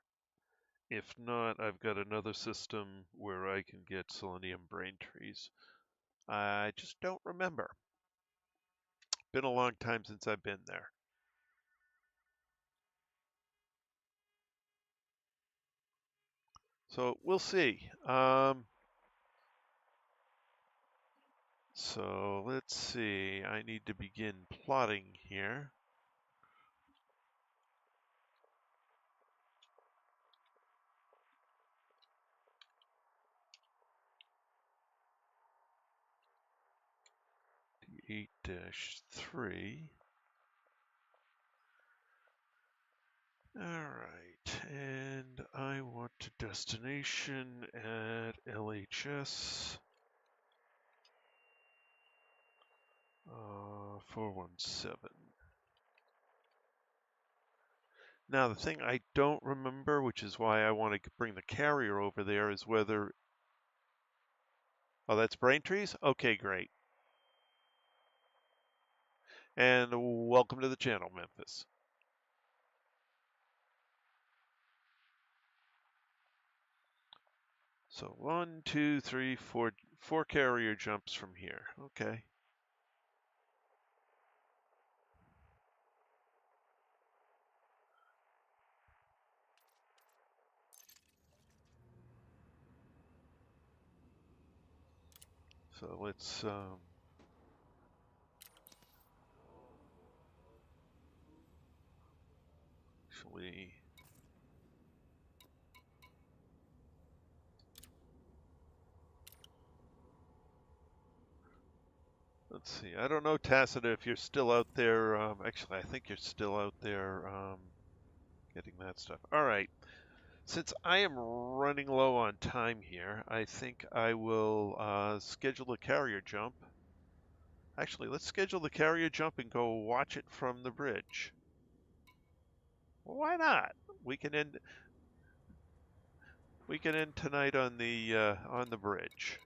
If not, I've got another system where I can get Selenium brain trees. I just don't remember. Been a long time since I've been there. So we'll see. So let's see. I need to begin plotting here. The 8-3. All right, and I want a destination at LHS 417. Now, the thing I don't remember, which is why I want to bring the carrier over there, is whether... Oh, that's Braintree's? Okay, great. And welcome to the channel, Memphis. So 1, 2, 3, 4, 4 carrier jumps from here. Okay. So let's actually... Let's see. I don't know, Tacita, if you're still out there. Actually, I think you're still out there getting that stuff. All right. Since I am running low on time here, I think I will schedule a carrier jump. Actually, let's schedule the carrier jump and go watch it from the bridge. Well, why not? We can end tonight on the bridge.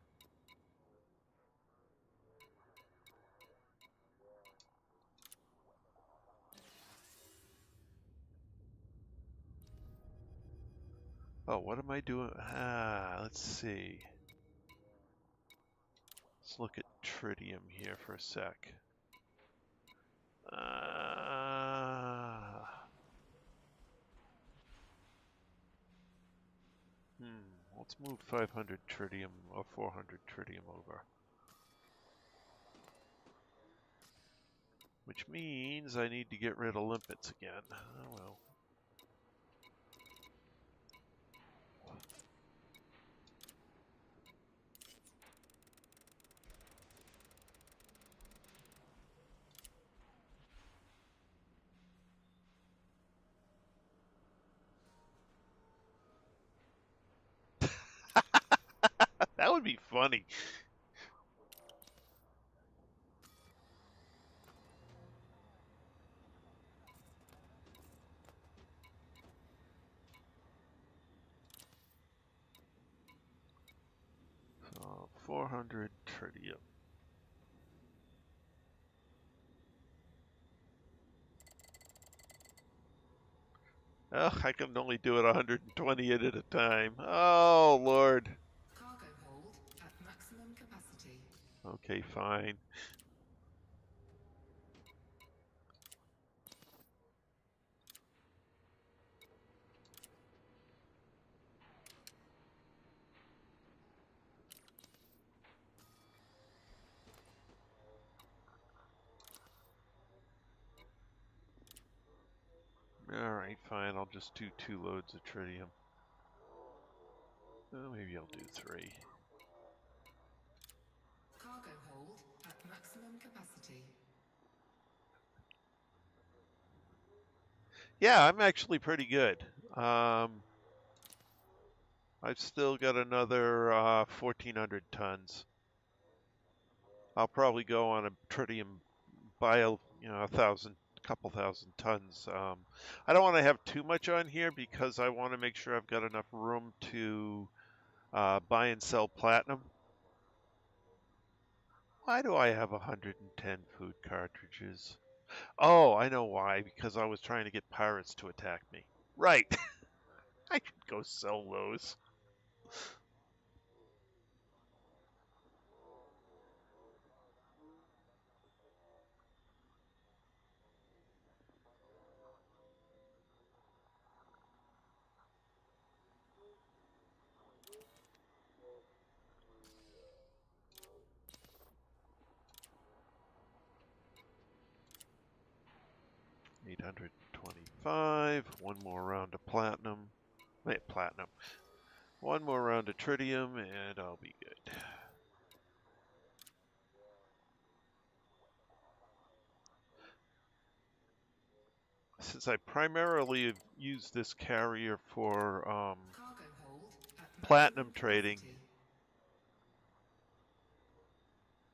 Oh, what am I doing? Let's see. Let's look at tritium here for a sec. Let's move 500 tritium or 400 tritium over. Which means I need to get rid of limpets again. Oh well. That would be funny. So 400 tritium. Ugh, I can only do it 120 at a time. Oh, Lord. Cargo hold at maximum capacity. Okay, fine. Alright, fine. I'll just do 2 loads of tritium. Maybe I'll do 3. Cargo hold at maximum capacity. Yeah, I'm actually pretty good. I've still got another 1,400 tons. I'll probably go on a tritium bio, a couple thousand tons. I don't want to have too much on here because I want to make sure I've got enough room to buy and sell platinum. Why do I have 110 food cartridges? Oh, I know why. Because I was trying to get pirates to attack me. Right. I should go sell those. $825. One more round of platinum. Wait, platinum. One more round of tritium, and I'll be good. Since I primarily have used this carrier for Cargo hold at platinum maximum trading, capacity.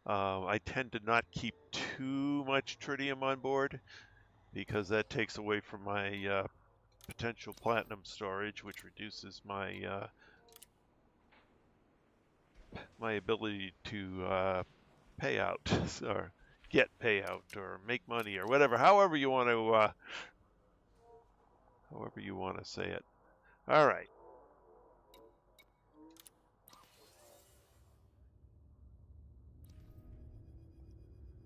I tend to not keep too much tritium on board because that takes away from my potential platinum storage, which reduces my my ability to pay out or get payout or make money or whatever, however you want to say it. All right.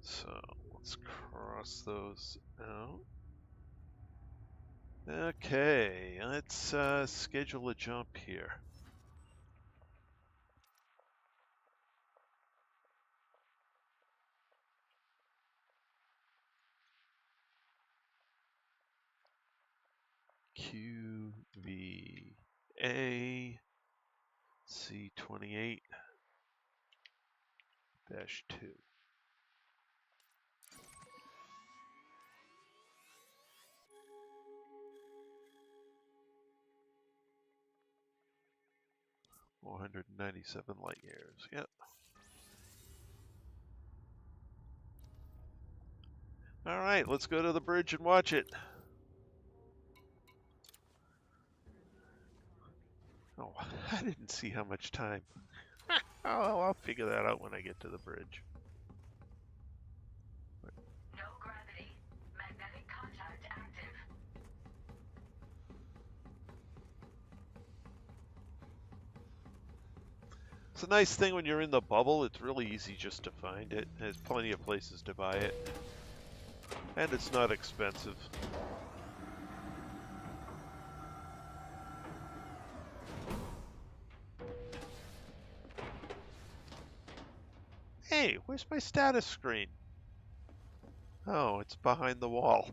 So let's cross those out. Okay, let's schedule a jump here. QVA C28-2. 497 light years. Yep. All right, let's go to the bridge and watch it. Oh, I didn't see how much time. Oh, I'll figure that out when I get to the bridge. No gravity. Magnetic contact active. It's a nice thing when you're in the bubble. It's really easy just to find it. There's plenty of places to buy it. And it's not expensive. Hey, where's my status screen? Oh, it's behind the wall.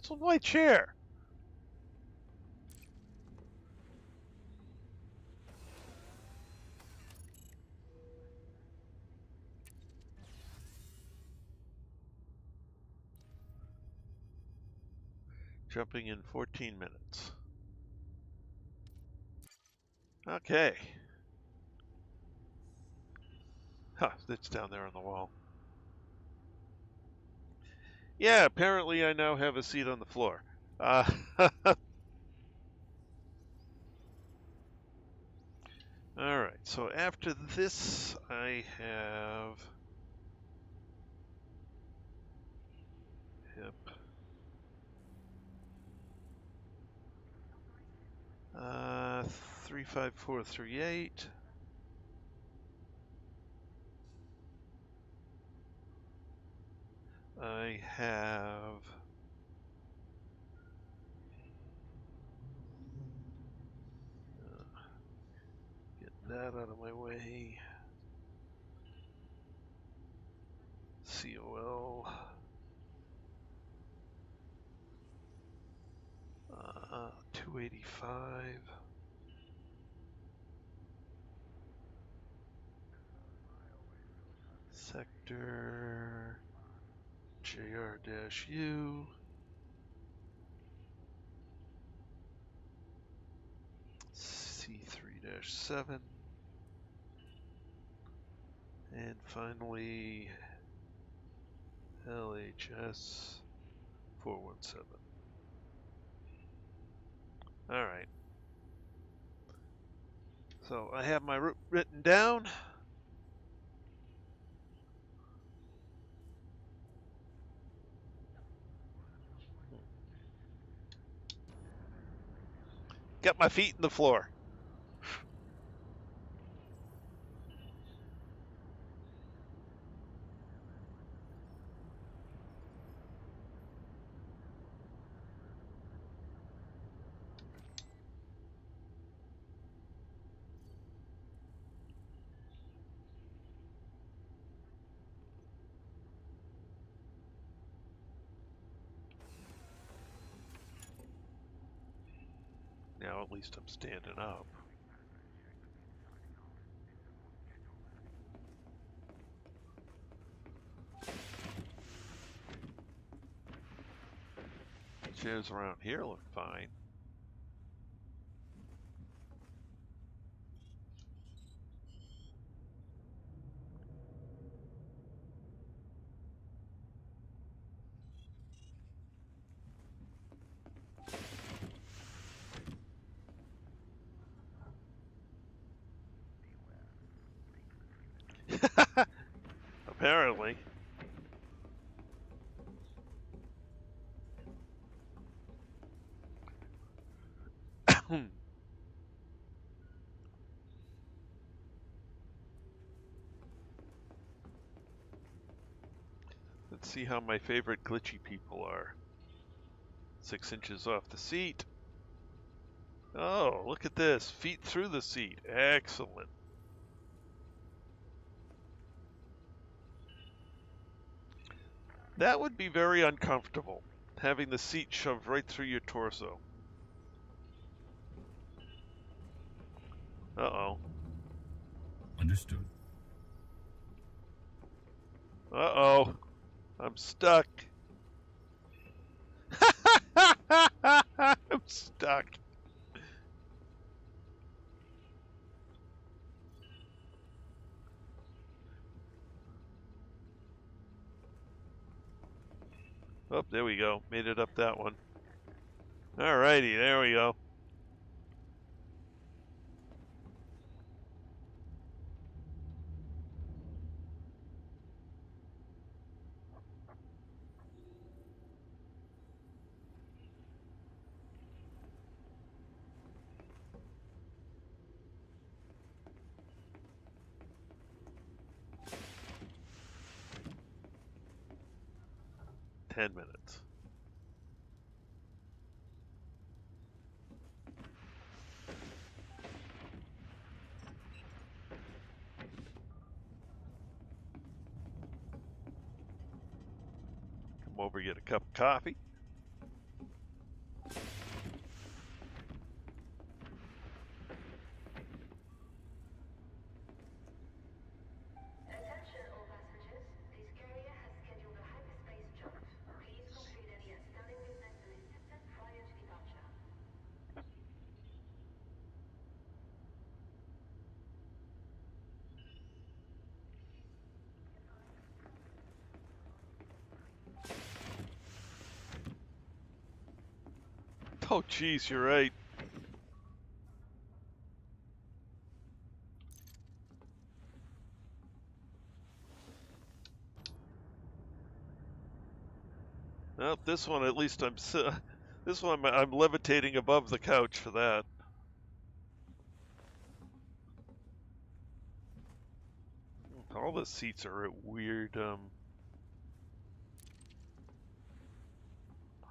What's with my chair? Jumping in 14 minutes. Okay. Huh, it's down there on the wall. Yeah, apparently I now have a seat on the floor. All right, so after this, I have hip 35438. I have get that out of my way. COL 285. Sector JR-U C3-7, and finally LHS 417. All right. So I have my route written down. Got my feet in the floor. Now at least I'm standing up. Chairs around here look fine. Apparently. Let's see how my favorite glitchy people are. 6 inches off the seat. Oh, look at this. Feet through the seat. Excellent. That would be very uncomfortable, having the seat shoved right through your torso. Uh-oh. Understood. Uh-oh. I'm stuck. I'm stuck. Oh, there we go. Made it up that one. Alrighty, there we go. Ten minutes. Come over, get a cup of coffee. Attention all passengers. This carrier has scheduled a hyperspace jump. Please complete any outstanding business in this system prior to departure. Oh, geez, you're right. Well, this one at least this one I'm levitating above the couch for that. All the seats are at weird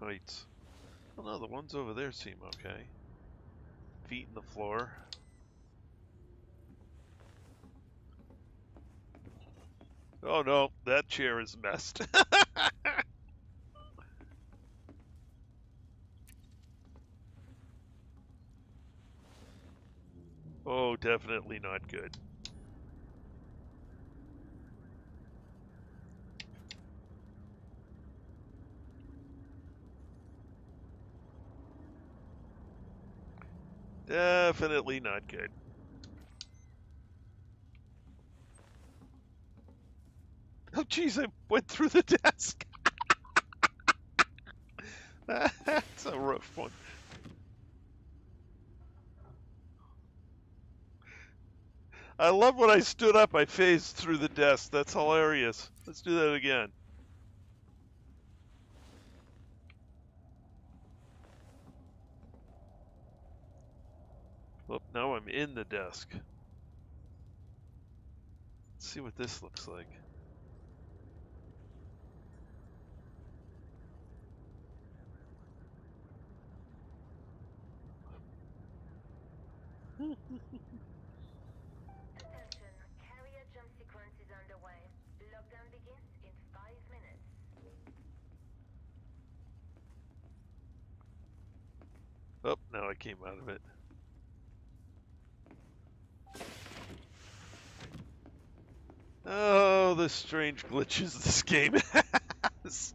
heights. Oh no, the ones over there seem okay. Feet in the floor. Oh no, that chair is messed. Oh, definitely not good. Definitely not good. Oh, geez, I went through the desk. That's a rough one. I love when I stood up, I phased through the desk. That's hilarious. Let's do that again. Well, now I'm in the desk. Let's see what this looks like. Attention, carrier jump sequence is underway. Lockdown begins in 5 minutes. Oh, now I came out of it. Oh, the strange glitches this game has.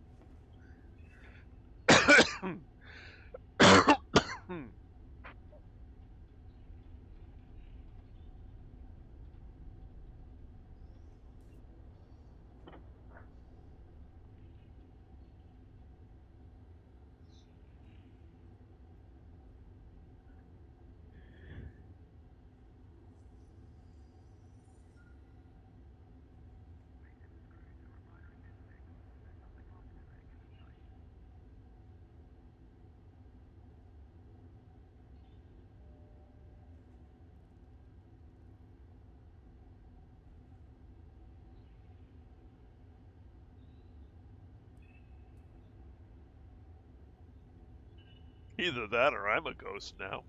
Either that or I'm a ghost now.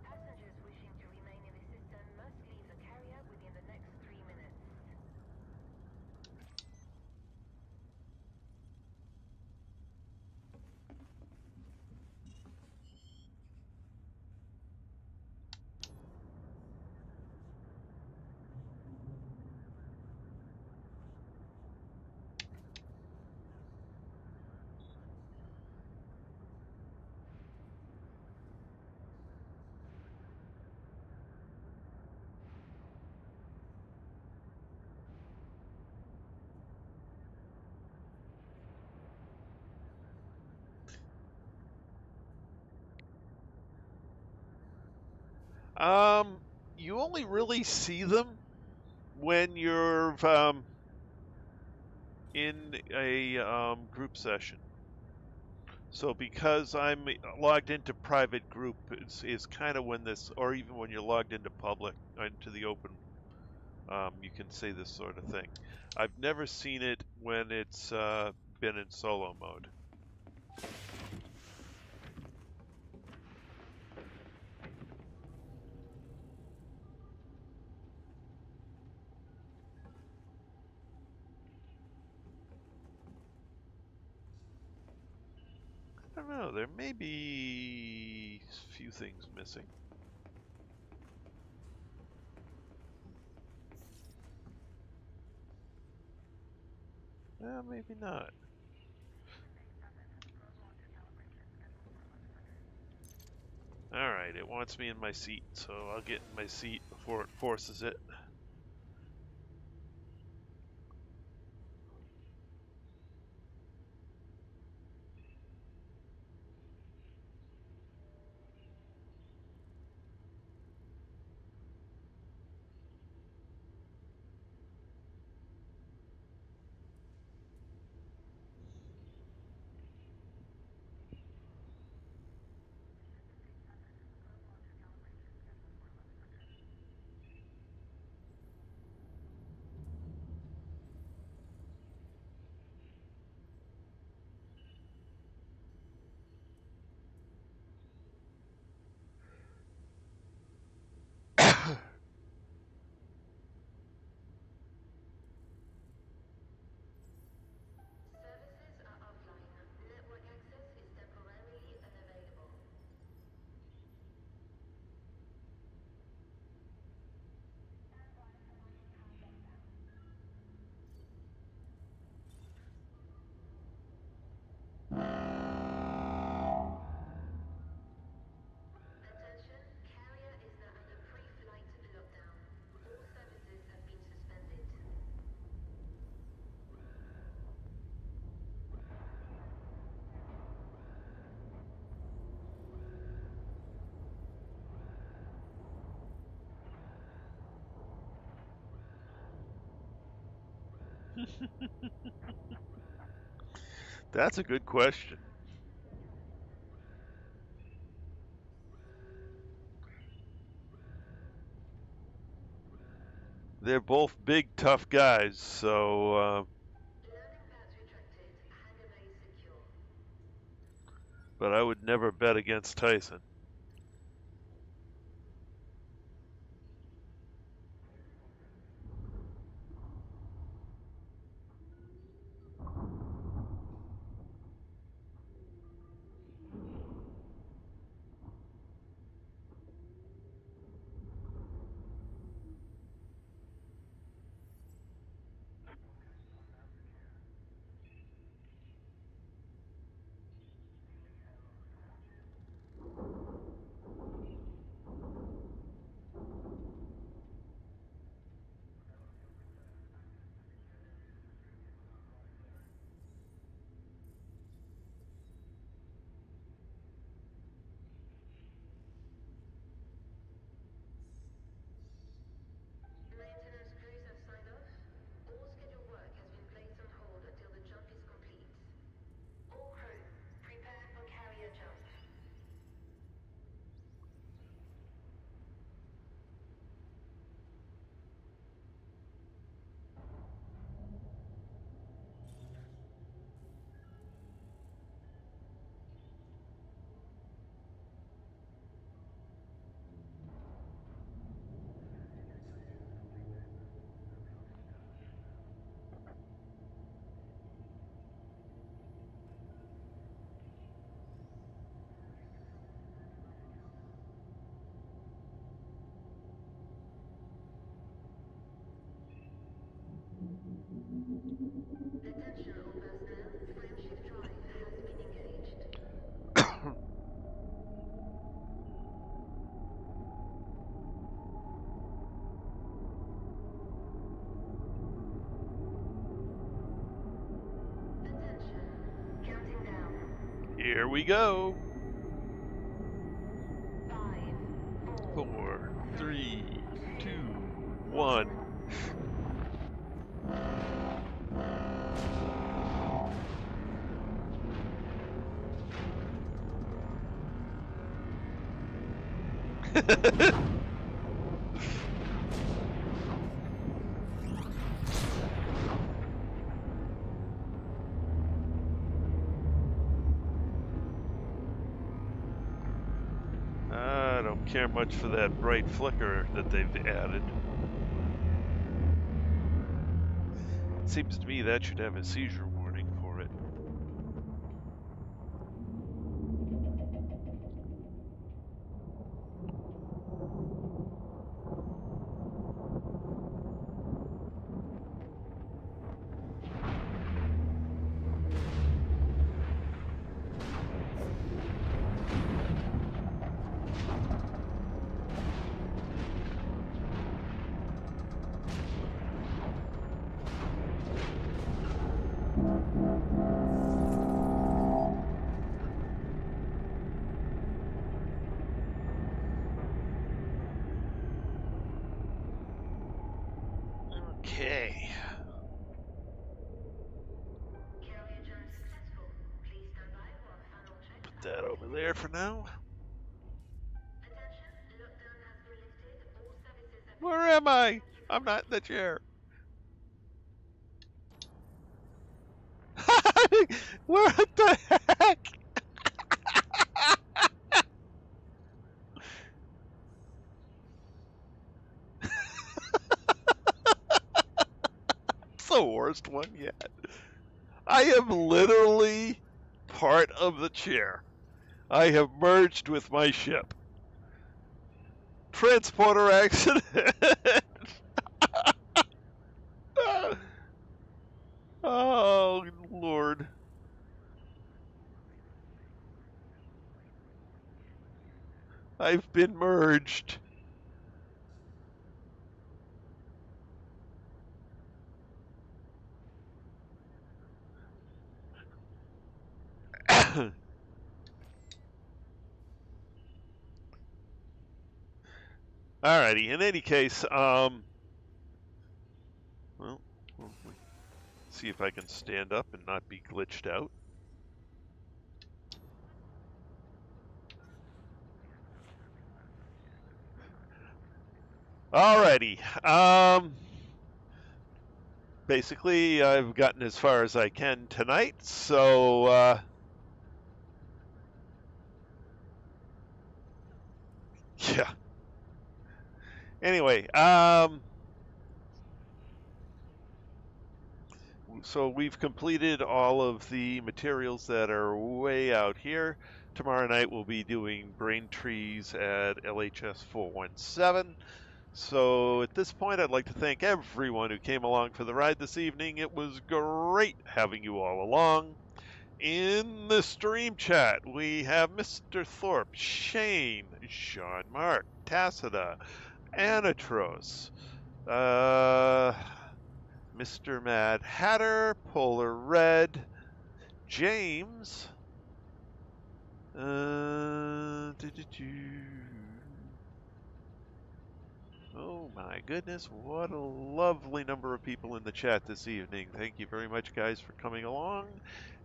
Passengers wishing to remain in the system must leave the carrier within the next 3 minutes. You only really see them when you're in a group session. So because I'm logged into private group is kind of when this, or even when you're logged into public, into the open, you can say this sort of thing. I've never seen it when it's been in solo mode. I don't know, there may be a few things missing. Maybe not. Alright, it wants me in my seat, so I'll get in my seat before it forces it. That's a good question. They're both big, tough guys, so Loading pads retracted. Hangar bay secure. but I would never bet against Tyson. Maintenance crews have signed off. All scheduled work has been placed on hold until the jump is complete. All crew, prepare for carrier jump. Attention all personnel, frameshift drive has been engaged. Attention, counting down. Here we go. 5, 4, 4, 3, 2, 2, 1. 1. I don't care much for that bright flicker that they've added. Seems to me that should have a seizure warning for it. Okay. Carrier jump successful. Please stand by while final checks Put are that over completed. there for now. Attention, lockdown has been lifted. All services have Where been am I? resumed. I'm not in the chair. What the heck? It's the worst one yet. I am literally part of the chair. I have merged with my ship. Transporter accident. Oh, Lord. I've been merged. Alrighty. In any case, well, let's see if I can stand up and not be glitched out. Alrighty. Basically, I've gotten as far as I can tonight, so yeah. Anyway, so we've completed all of the materials that are way out here. Tomorrow night we'll be doing brain trees at LHS 417. So at this point, I'd like to thank everyone who came along for the ride this evening. It was great having you all along. In the stream chat, we have Mr. Thorpe, Shane, Sean Mark, Tacita, Anatros, Mr. Mad Hatter, Polar Red, James, oh my goodness, what a lovely number of people in the chat this evening. Thank you very much, guys, for coming along.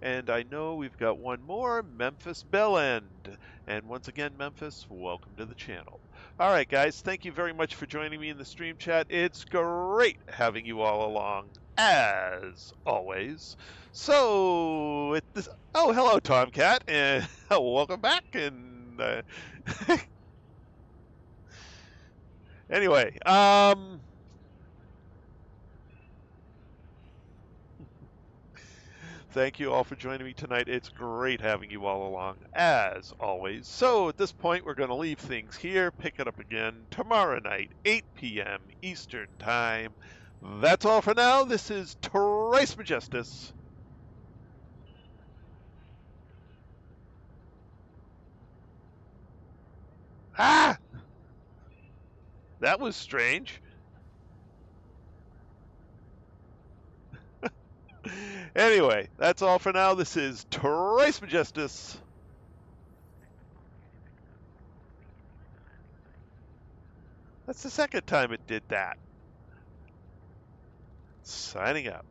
And I know we've got one more, Memphis Bellend. And once again, Memphis, welcome to the channel. All right, guys, thank you very much for joining me in the stream chat. It's great having you all along, as always. So, oh, hello, Tomcat, and welcome back. And anyway, thank you all for joining me tonight. It's great having you all along, as always. So at this point, we're going to leave things here, pick it up again tomorrow night, 8 p.m. Eastern Time. That's all for now. This is Trice Majestus. Ah! That was strange. Anyway, that's all for now. This is Trice Majestus. That's the second time it did that. Signing out.